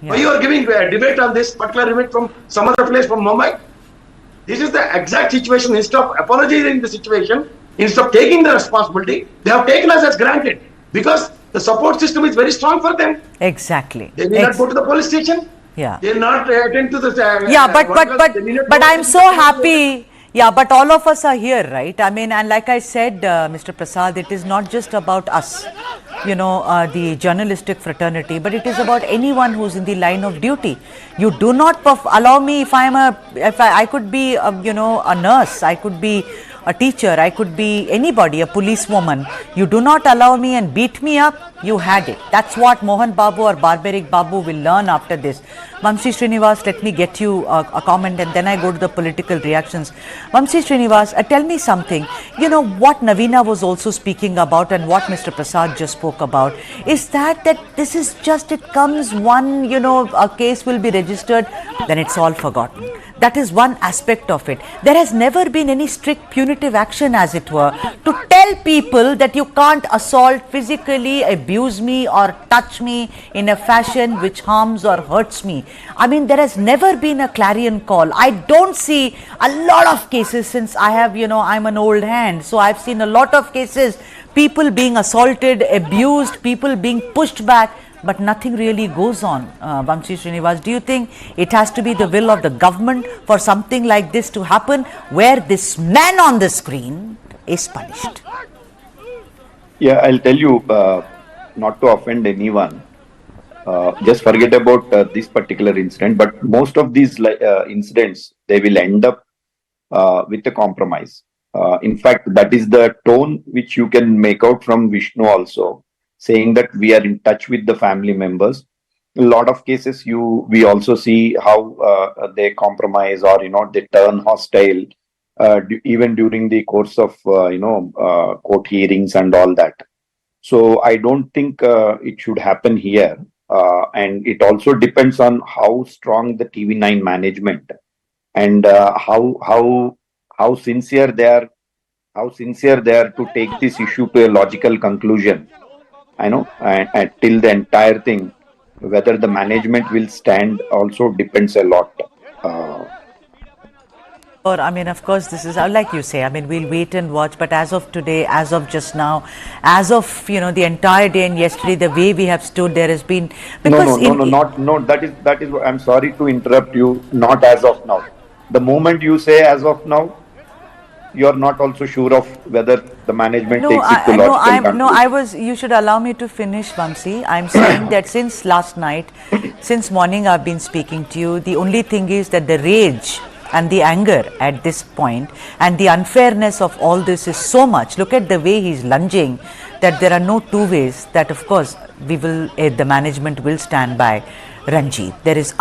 E: Yeah. Why you are giving a debate on this particular event from some other place from Mumbai? This is the exact situation. Instead of apologizing the situation, instead of taking the responsibility, they have taken us as granted because the support system is very strong for them.
A: Exactly.
E: They need not go to the police station.
A: Yeah.
E: They will not attend to the.
A: But I'm so happy. Yeah, but all of us are here, right? I mean, and like I said, Mr. Prasad, it is not just about us, you know, the journalistic fraternity, but it is about anyone who's in the line of duty. You do not allow me if I could be, you know, a nurse, I could be a teacher, I could be anybody, a policewoman. You do not allow me and beat me up, you had it. That's what Mohan Babu or Barbaric Babu will learn after this. Vamsi Srinivas, let me get you a comment and then I go to the political reactions. Vamsi Srinivas, tell me something. You know, what Navina was also speaking about and what Mr. Prasad just spoke about is that this is just, it comes one, you know, a case will be registered, then it's all forgotten. That is one aspect of it. There has never been any strict punitive action, as it were, to tell people that you can't assault, physically abuse me or touch me in a fashion which harms or hurts me. I mean, there has never been a clarion call. I don't see a lot of cases since I have, you know, I'm an old hand. So I've seen a lot of cases, people being assaulted, abused, people being pushed back. But nothing really goes on. Vamsi Srinivas, do you think it has to be the will of the government for something like this to happen, where this man on the screen is punished?
K: Yeah, I'll tell you, not to offend anyone, just forget about this particular incident, but most of these incidents, they will end up with a compromise. In fact, that is the tone which you can make out from Vishnu also, saying that we are in touch with the family members. A lot of cases we also see how they compromise or, you know, they turn hostile even during the course of, court hearings and all that. So I don't think it should happen here. And it also depends on how strong the TV9 management and how sincere they are, to take this issue to a logical conclusion. I know, and till the entire thing, whether the management will stand also depends a lot.
A: Or, I mean, of course, this is like you say. I mean, we'll wait and watch. But as of today, as of just now, as of the entire day and yesterday, the way we have stood, there has been
K: No. That is. I'm sorry to interrupt you. Not as of now. The moment you say as of now, you are not also sure of whether the management takes it to logical conclusion.
A: You should allow me to finish, Vamsi. I'm saying that since last night, since morning, I've been speaking to you. The only thing is that the rage and the anger at this point and the unfairness of all this is so much. Look at the way he's lunging, that there are no two ways that, of course, the management will stand by Ranjith. There is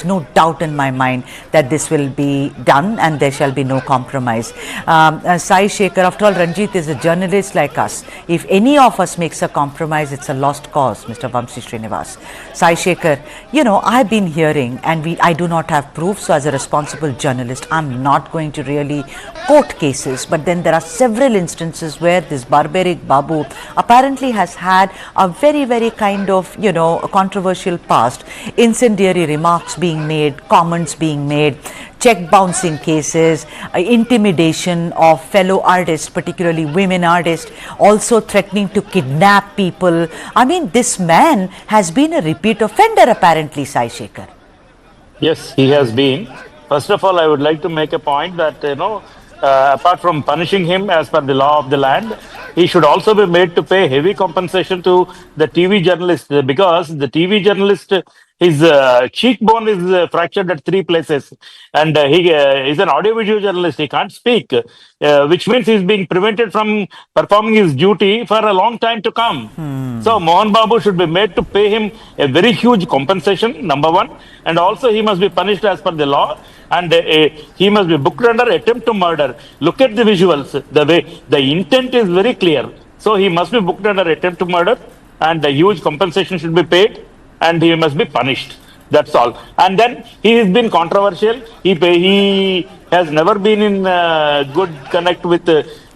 A: no doubt in my mind that this will be done and there shall be no compromise. Sai Shekhar, after all, Ranjith is a journalist like us. If any of us makes a compromise, it's a lost cause, Mr. Vamsi Srinivas. Sai Shekhar, I've been hearing, and I do not have proof, so as a responsible journalist, I'm not going to really quote cases, but then there are several instances where this Barbaric Babu apparently has had a very, very kind of, controversial past, incendiary remarks being made, comments being made, check bouncing cases, intimidation of fellow artists, particularly women artists, also threatening to kidnap people. I mean, this man has been a repeat offender apparently, Sai Shekhar.
L: Yes, he has been. First of all, I would like to make a point that, apart from punishing him as per the law of the land, he should also be made to pay heavy compensation to the TV journalist, because the TV journalist, his cheekbone is fractured at 3 places, and he is an audiovisual journalist. He can't speak, which means he's being prevented from performing his duty for a long time to come. So Mohan Babu should be made to pay him a very huge compensation, number one, and also he must be punished as per the law, and he must be booked under attempt to murder. Look at the visuals, the way the intent is very clear. So he must be booked under attempt to murder, and a huge compensation should be paid, and he must be punished. That's all. And then he has been controversial. He has never been in good connect with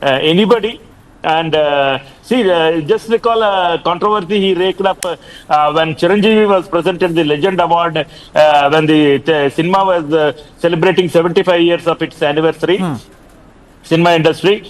L: anybody. And just recall a controversy he raked up when Chiranjeevi was presented the Legend Award when the cinema was celebrating 75 years of its anniversary. Cinema industry.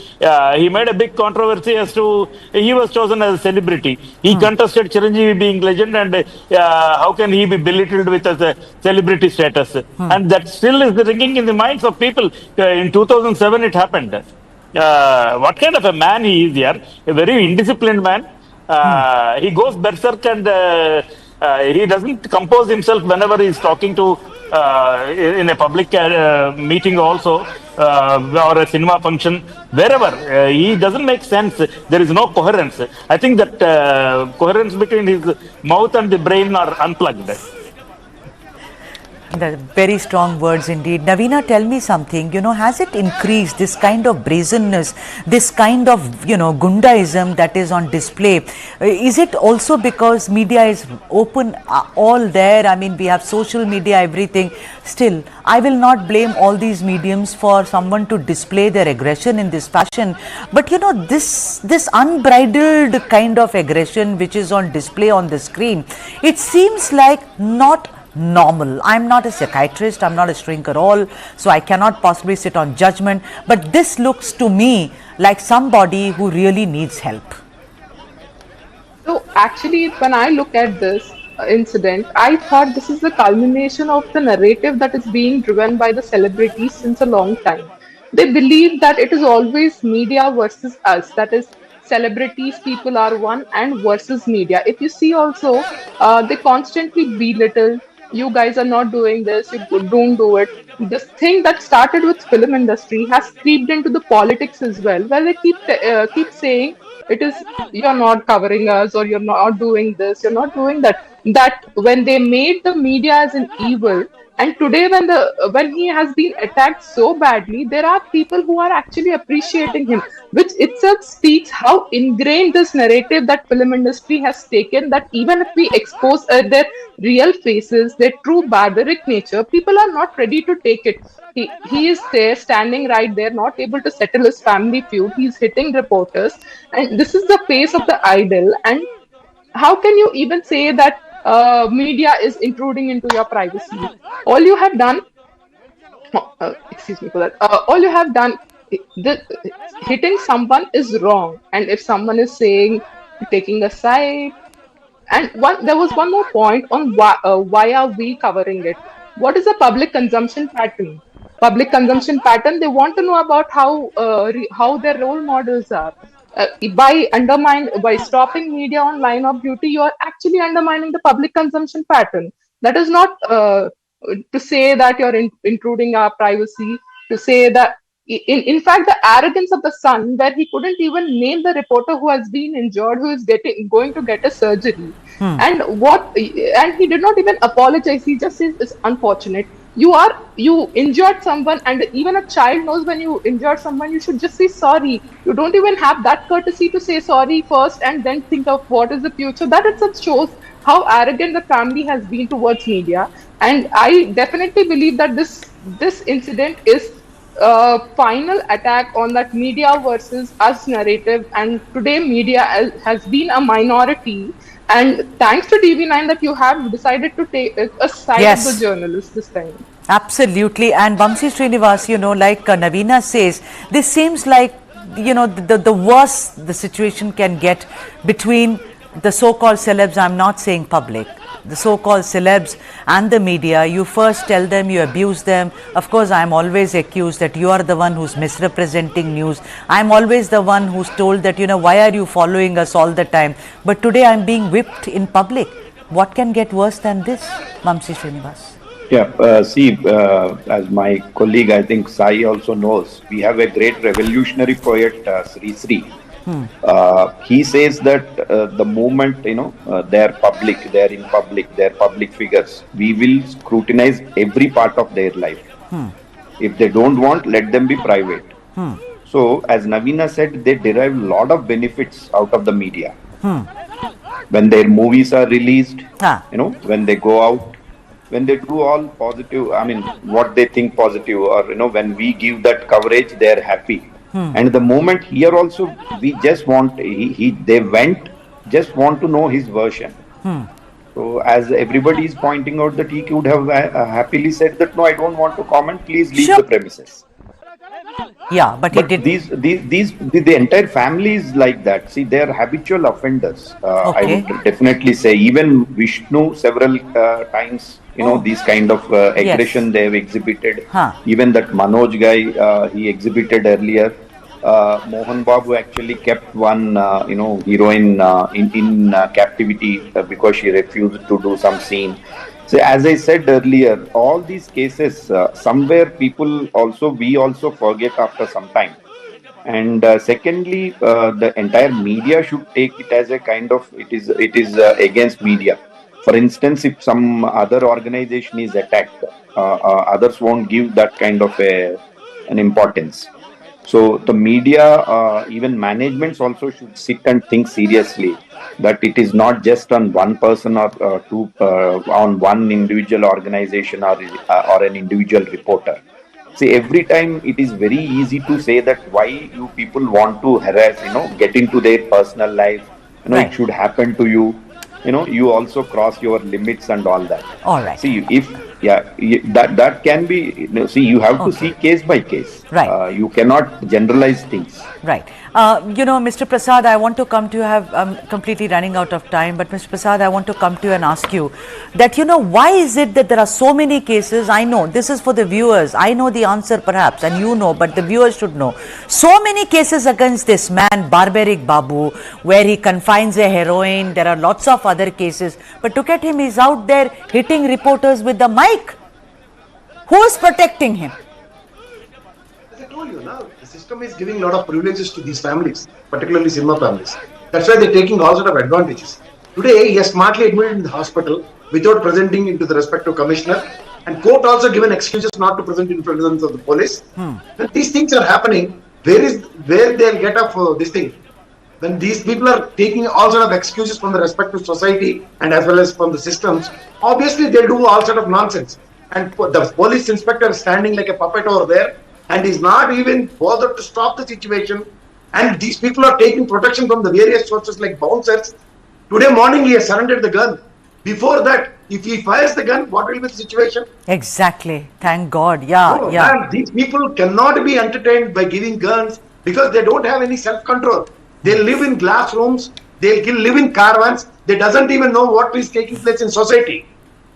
L: He made a big controversy as to he was chosen as a celebrity. He contested Chiranjeevi being legend, and how can he be belittled with a celebrity status? And that still is ringing in the minds of people. In 2007, it happened. What kind of a man he is here? A very indisciplined man. He goes berserk, and he doesn't compose himself whenever he is talking to in a public meeting also, or a cinema function, wherever. He doesn't make sense. There is no coherence. I think that coherence between his mouth and the brain are unplugged.
A: Very strong words indeed. Navina, tell me something, has it increased, this kind of brazenness, this kind of, gundaism that is on display? Is it also because media is open, all there? I mean, we have social media, everything. Still, I will not blame all these mediums for someone to display their aggression in this fashion. But, this unbridled kind of aggression which is on display on the screen, it seems like not normal. I'm not a psychiatrist, I'm not a shrinker-all, so I cannot possibly sit on judgment, but this looks to me like somebody who really needs help.
J: So actually, when I look at this incident, I thought this is the culmination of the narrative that is being driven by the celebrities since a long time. They believe that it is always media versus us, that is celebrities, people are one, and versus media. If you see also, they constantly belittle, you guys are not doing this, you don't do it. This thing that started with film industry has creeped into the politics as well, where they keep saying it is, you're not covering us, or you're not doing this, you're not doing that. that when they made the media as an evil, and today when he has been attacked so badly, there are people who are actually appreciating him, which itself speaks how ingrained this narrative that film industry has taken, that even if we expose their real faces, their true barbaric nature, people are not ready to take it. He is there standing right there, not able to settle his family feud. He's hitting reporters, and this is the face of the idol. And how can you even say that media is intruding into your privacy? All you have done, excuse me for that, all you have done, the, hitting someone is wrong. And if someone is saying, taking a side, and there was one more point on why are we covering it? What is the public consumption pattern? Public consumption pattern. They want to know about how their role models are. By stopping media on line of duty, you are actually undermining the public consumption pattern. That is not to say that you're intruding our privacy. To say that in fact, the arrogance of the Sun, where he couldn't even name the reporter who has been injured, who is going to get a surgery, and he did not even apologize. He just says it's unfortunate. You injured someone, and even a child knows when you injured someone, you should just say sorry. You don't even have that courtesy to say sorry first and then think of what is the future. That itself shows how arrogant the family has been towards media. And I definitely believe that this incident is final attack on that media versus us narrative. And today media has been a minority, and thanks to TV9 that you have decided to take a side
A: Yes.
J: of the journalists this time.
A: Absolutely. And Vamsi Srinivas, like Navina says, this seems like, the worse the situation can get between the so-called celebs. I'm not saying public. The so-called celebs and the media. You first tell them, you abuse them. Of course, I'm always accused that you are the one who's misrepresenting news. I'm always the one who's told that, why are you following us all the time? But today I'm being whipped in public. What can get worse than this, Vamsi Srinivas?
K: Yeah, as my colleague, I think Sai also knows, we have a great revolutionary poet, Sri Sri. He says that the moment they're public, they're in public, they're public figures, we will scrutinize every part of their life. If they don't want, let them be private. So, as Navina said, they derive a lot of benefits out of the media. When their movies are released, when they go out, when they do all positive, what they think positive, or when we give that coverage, they're happy. And the moment here also, we just want, they went, just want to know his version. So as everybody is pointing out that he could have happily said that, no, I don't want to comment, please leave the premises.
A: Yeah, but he did.
K: The entire family is like that. See, they are habitual offenders. I would definitely say, even Vishnu several times, these kind of aggression they have exhibited. Even that Manoj guy, he exhibited earlier. Mohan Babu actually kept one, heroine in captivity because she refused to do some scene. So as I said earlier, all these cases, somewhere we also forget after some time. And secondly, the entire media should take it as a kind of, it is against media. For instance, if some other organization is attacked, others won't give that kind of an importance. So the media, even managements also should sit and think seriously that it is not just on one person or two, on one individual organization or an individual reporter. See, every time it is very easy to say that why you people want to harass, get into their personal life, it should happen to you. You also cross your limits and all that.
A: All right.
K: See, that can be, you have to see case by case.
A: Right.
K: You cannot generalize things.
A: Right. Mr. Prasad, I want to come to you. I'm completely running out of time, but Mr. Prasad, I want to come to you and ask you that, why is it that there are so many cases? I know this is for the viewers. I know the answer perhaps, and but the viewers should know. So many cases against this man, Barbaric Babu, where he confines a heroine. There are lots of other cases. But look at him, he's out there hitting reporters with the mic. Who is protecting him?
E: As I told you now, the system is giving a lot of privileges to these families, particularly cinema families. That's why they're taking all sort of advantages. Today, he is smartly admitted in the hospital without presenting into the respective commissioner, and court also given excuses not to present in presence of the police. When these things are happening, where they'll get up for this thing? When these people are taking all sort of excuses from the respective society and as well as from the systems, obviously they'll do all sort of nonsense. And the police inspector is standing like a puppet over there, and is not even bothered to stop the situation. And these people are taking protection from the various sources like bouncers. Today morning he has surrendered the gun. Before that, if he fires the gun, what will be the situation?
A: Exactly. Thank God. Yeah,
E: No,
A: yeah.
E: man, these people cannot be entertained by giving guns because they don't have any self-control. They live in glass rooms. They live in caravans. They doesn't even know what is taking place in society.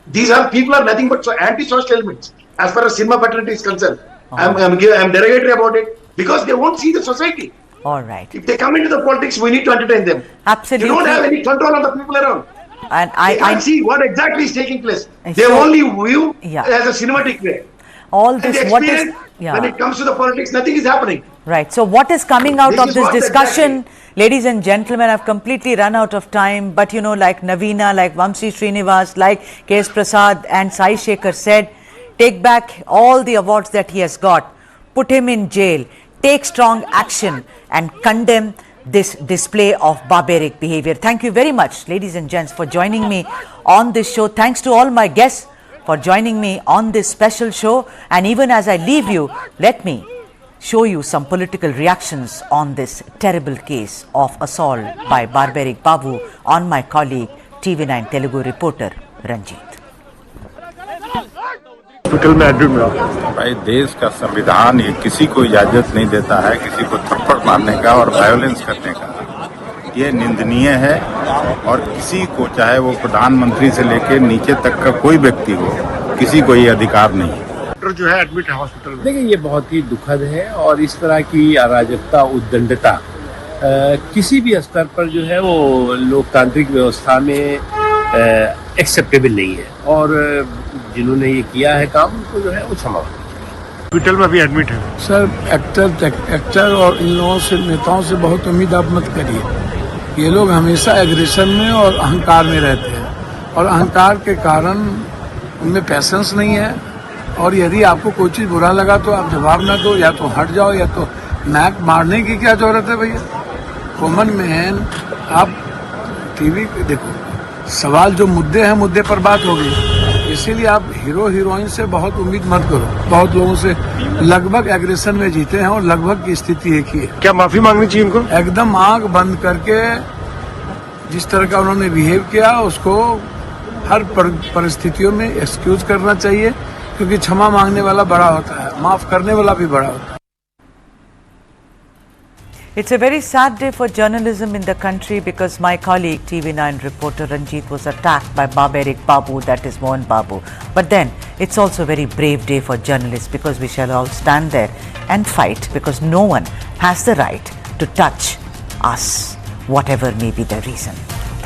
E: These people are nothing but anti-social elements as far as cinema paternity is concerned. I'm derogatory about it because they won't see the society.
A: All right.
E: If they come into the politics, we need to entertain them.
A: Absolutely.
E: You don't have any control on the people around.
A: And
E: They can't see what exactly is taking place. They
A: So-
E: only view
A: Yeah.
E: as a cinematic way.
A: All
E: And
A: this,
E: the
A: what is,
E: experience, when it comes to the politics, nothing is happening.
A: Right. So what is coming out
E: This
A: of
E: is
A: this
E: what
A: discussion, ladies and gentlemen, I've completely run out of time, but you know, like Navina, like Vamsi Srinivas, like K.S. Prasad and Sai Shekhar said, take back all the awards that he has got, put him in jail, take strong action and condemn this display of barbaric behavior. Thank you very much, ladies and gents, for joining me on this show. Thanks to all my guests for joining me on this special show. And even as I leave you, let me show you some political reactions on this terrible case of assault by Barbaric Babu on my colleague, TV9 Telugu reporter, Ranjith.
U: Hospital में admit मिला। भाई देश का संविधान ये किसी को इजाजत नहीं देता है किसी को थप्पड़ मारने का और वायोलेंस करने का। ये निंदनीय है और किसी को चाहे वो प्रधानमंत्री से लेकर नीचे तक का कोई व्यक्ति हो किसी को ये अधिकार नहीं है। डॉक्टर जो है एडमिट है हॉस्पिटल में। देखिए ये बहुत ही दुखद है और इस तरह की अराजकता उद्दंडता किसी भी स्तर पर जो है वो लोकतांत्रिक व्यवस्था में एक्सेप्टेबल नहीं है और जिन्होंने ये किया है काम उनको जो है वो क्षमा। हॉस्पिटल में भी एडमिट है
V: सर। एक्टर और इन लोगों से नेताओं से बहुत उम्मीद आप मत करिए। ये लोग हमेशा एग्रेशन में और अहंकार में रहते हैं और अहंकार के कारण उनमें पैसेंस नहीं है और यदि आपको कोई चीज़ बुरा लगा तो आप जवाब ना दो, या तो हट जाओ या तो नाक मारने की क्या जरूरत है भैया। कॉमन मैन आप टीवी देखो, सवाल जो मुद्दे हैं मुद्दे पर बात होगी, इसीलिए आप हीरो हीरोइन से बहुत उम्मीद मत करो। बहुत लोगों से लगभग एग्रेशन में जीते हैं और लगभग की स्थिति एक ही है।
U: क्या माफी मांगनी चाहिए उनको?
V: एकदम आंख बंद करके जिस तरह का उन्होंने बिहेव किया उसको हर परिस्थितियों में एक्सक्यूज करना चाहिए, क्योंकि क्षमा मांगने वाला बड़ा होता है, माफ करने वाला भी बड़ा होता है।
A: It's a very sad day for journalism in the country because my colleague TV9 reporter Ranjith was attacked by Barbaric Babu, that is Mohan Babu. But then it's also a very brave day for journalists because we shall all stand there and fight because no one has the right to touch us, whatever may be the reason.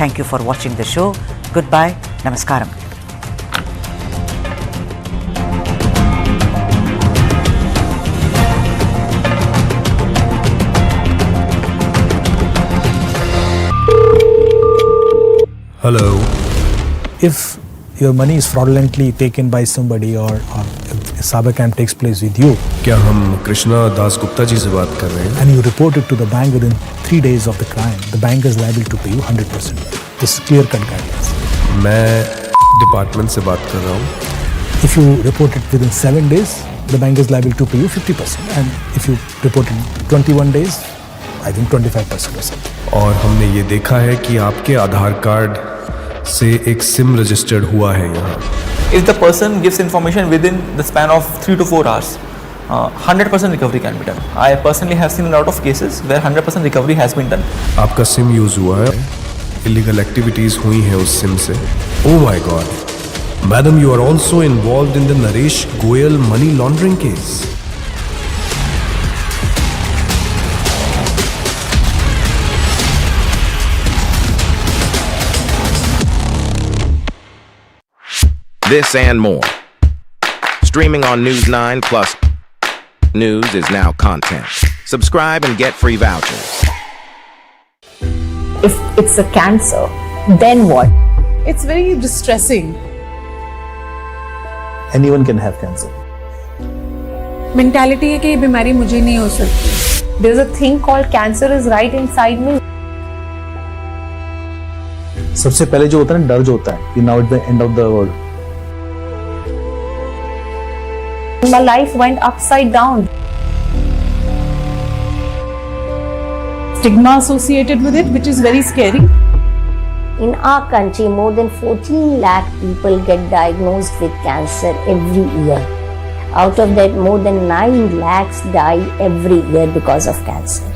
A: Thank you for watching the show. Goodbye. Namaskaram.
W: Hello. If your money is fraudulently taken by somebody or if a cyber crime takes place with you,
G: क्या हम कृष्णा दास गुप्ता जी से बात कर रहे हैं?
W: and you report it to the bank within 3 days of the crime, the bank is liable to pay you 100%. This is clear-cut guidelines.
G: मैं department से बात कर रहा हूँ।
W: If you report it within 7 days, the bank is liable to pay you 50%. And if you report it 21 days, I think 25% or something.
G: और हमने ये देखा है कि आपके आधार कार्ड से एक सिम रजिस्टर्ड हुआ है यहाँ।
X: If the person gives information within the span of 3 to 4 hours, 100% recovery can be done. I personally have seen a lot of cases where 100% recovery has been done.
G: आपका SIM use हुआ है, illegal activities हुई हैं उस SIM से। Oh my god, madam you are also involved in the Naresh Goyal money laundering case.
N: This and more. Streaming on News9 plus news is now content. Subscribe and get free vouchers.
R: If it's a cancer,
B: then what?
C: It's very distressing.
W: Anyone can have cancer.
C: Mentality है कि ये बीमारी मुझे नहीं हो सकती.
B: There's a thing called cancer is right inside me.
W: सबसे पहले जो होता है ना, डर जो होता है कि now it's the end of the world.
B: My life went upside down.
C: Stigma associated with it, which is very scary.
B: In our country, more than 14 lakh people get diagnosed with cancer every year. Out of that, more than 9 lakhs die every year because of cancer.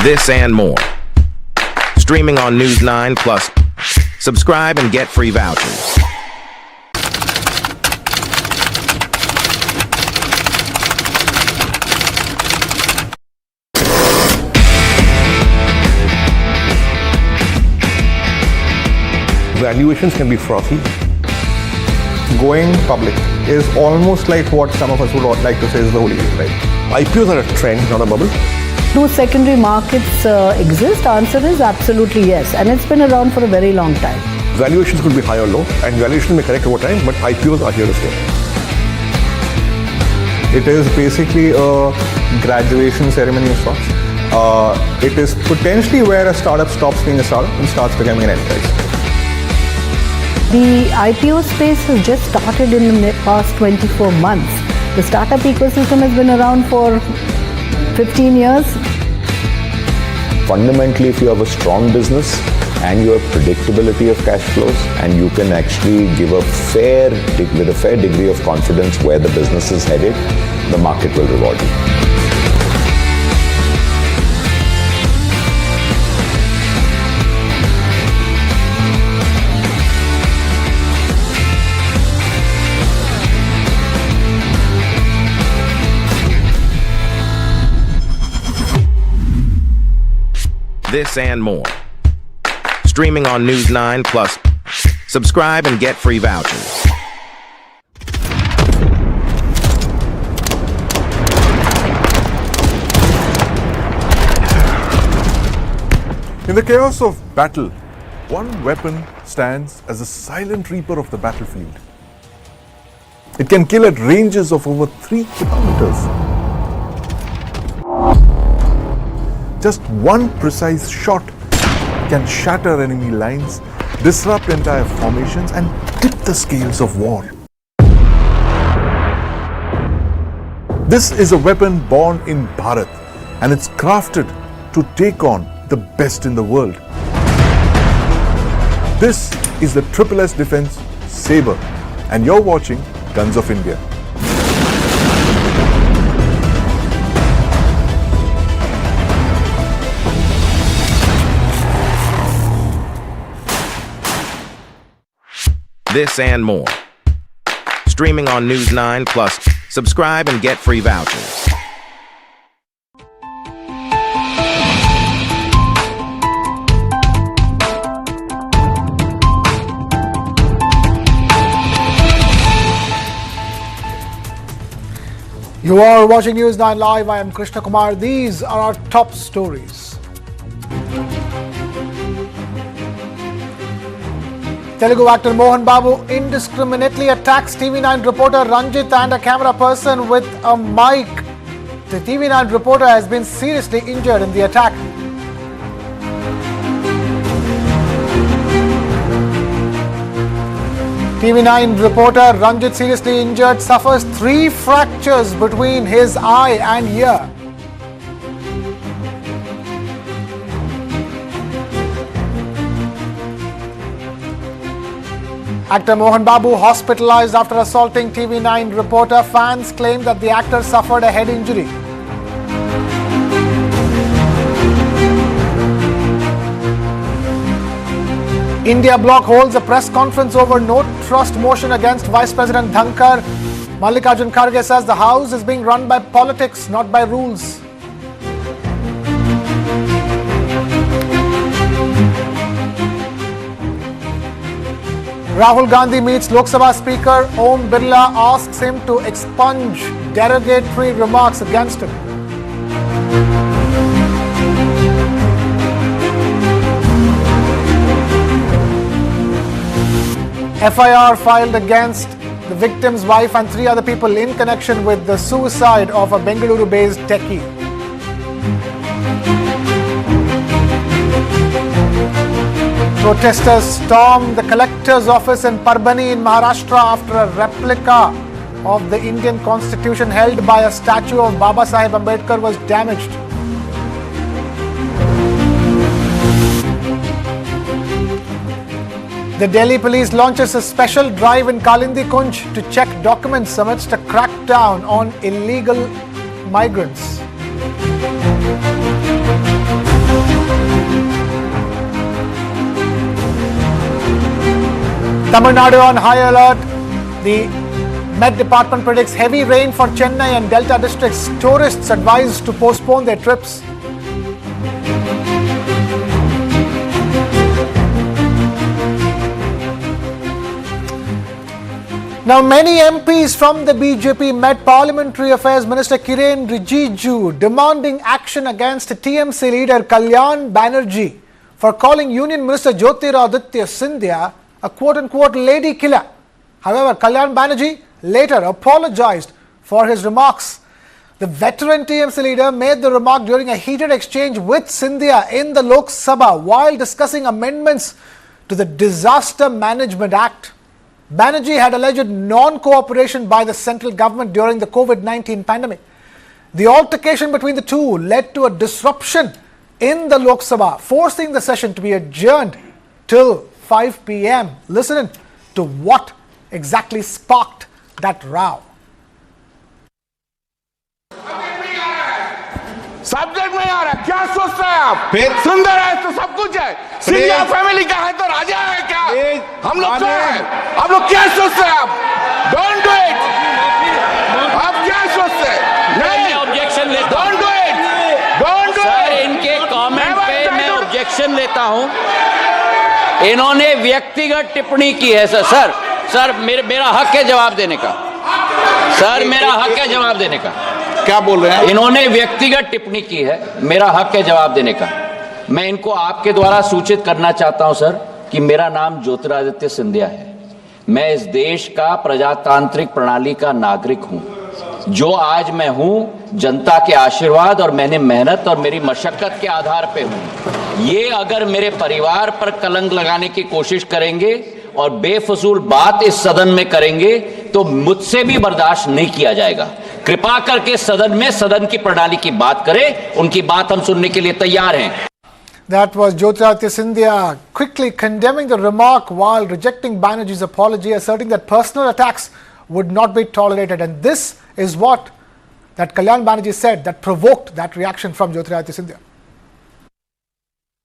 N: This and more. Streaming on News9 Plus. Subscribe and get free vouchers.
D: Valuations can be frothy. Going public is almost like what some of us would like to say is the holy grail, right? IPOs are a trend, not a bubble.
F: Do secondary markets exist? Answer is absolutely yes, and it's been around for a very long time.
D: Valuations could be high or low, and valuations may correct over time, but IPOs are here to stay. It is basically a graduation ceremony of sorts. It is potentially where a startup stops being a startup and starts becoming an enterprise.
F: The IPO space has just started in the past 24 months. The startup ecosystem has been around for 15 years.
Y: Fundamentally, if you have a strong business and you have predictability of cash flows and you can actually give with a fair degree of confidence where the business is headed, the market will reward you.
N: This and more. Streaming on News9 Plus. Subscribe and get free vouchers.
D: In the chaos of battle, one weapon stands as a silent reaper of the battlefield. It can kill at ranges of over 3 kilometers. Just one precise shot can shatter enemy lines, disrupt entire formations, and tip the scales of war. This is a weapon born in Bharat, and it's crafted to take on the best in the world. This is the S Defense Sabre, and you're watching Guns of India.
N: This and more. Streaming on News9 Plus. Subscribe and get free vouchers.
Z: You are watching News9 Live. I am Krishna Kumar. These are our top stories. Telugu actor Mohan Babu indiscriminately attacks TV9 reporter Ranjith and a camera person with a mic. The TV9 reporter has been seriously injured in the attack. TV9 reporter Ranjith, seriously injured, suffers 3 fractures between his eye and ear. Actor Mohan Babu hospitalized after assaulting TV9 reporter. Fans claim that the actor suffered a head injury. India bloc holds a press conference over no trust motion against Vice President Dhankar. Mallikarjun Kharge says the House is being run by politics, not by rules. Rahul Gandhi meets Lok Sabha Speaker Om Birla, asks him to expunge derogatory remarks against him. FIR filed against the victim's wife and 3 other people in connection with the suicide of a Bengaluru-based techie. Protesters stormed the collector's office in Parbhani in Maharashtra after a replica of the Indian constitution held by a statue of Baba Saheb Ambedkar was damaged. The Delhi police launches a special drive in Kalindi Kunj to check documents amidst a crackdown on illegal migrants. Tamil Nadu on high alert. The Met Department predicts heavy rain for Chennai and Delta districts. Tourists advised to postpone their trips. Now, many MPs from the BJP met Parliamentary Affairs Minister Kiren Rijiju demanding action against TMC leader Kalyan Banerjee for calling Union Minister Jyotiraditya Scindia a quote-unquote lady killer. However, Kalyan Banerjee later apologized for his remarks. The veteran TMC leader made the remark during a heated exchange with Scindia in the Lok Sabha while discussing amendments to the Disaster Management Act. Banerjee had alleged non-cooperation by the central government during the COVID-19 pandemic. The altercation between the two led to a disruption in the Lok Sabha, forcing the session to be adjourned till 5 p.m. Listen to what exactly sparked that row.
H: Subject में आ रहा है, क्या सोचते हैं आप? सुंदर है तो सब कुछ है, सिंधिया फैमिली का है तो राजा है क्या? हम लोग क्या है? आप लोग क्या सोचते हैं आप? Don't do it. आप क्या सोचते हैं? नहीं,
I: ऑब्जेक्शन लेता हूं।
H: Don't do it. Don't do
I: sir,
H: it.
I: इनके कमेंट पे मैं ऑब्जेक्शन लेता हूं। इन्होंने व्यक्तिगत टिप्पणी की है सर मेरा हक है जवाब देने का। सर, मेरा हक है जवाब देने का।
H: क्या बोल रहे हैं?
I: इन्होंने व्यक्तिगत टिप्पणी की है, मेरा हक है जवाब देने का। मैं इनको आपके द्वारा सूचित करना चाहता हूं सर कि मेरा नाम ज्योतिरादित्य सिंधिया है। मैं इस देश का प्रजातांत्रिक प्रणाली का नागरिक हूं। जो आज मैं हूं जनता के आशीर्वाद और मैंने मेहनत और मेरी मशक्कत के आधार पे हूं। ये अगर मेरे परिवार पर कलंक लगाने की कोशिश करेंगे और बेफजूल बात इस सदन में करेंगे तो मुझसे भी बर्दाश्त नहीं किया जाएगा। कृपा करके सदन में सदन की प्रणाली की बात करें, उनकी बात हम सुनने के लिए तैयार हैं।
Z: That was Jyotiraditya Scindia quickly condemning the remark while rejecting Banerjee's apology, asserting that personal attacks would not be tolerated. And this is what that Kalyan Banerjee said that provoked that reaction from Jyotiraditya Scindia.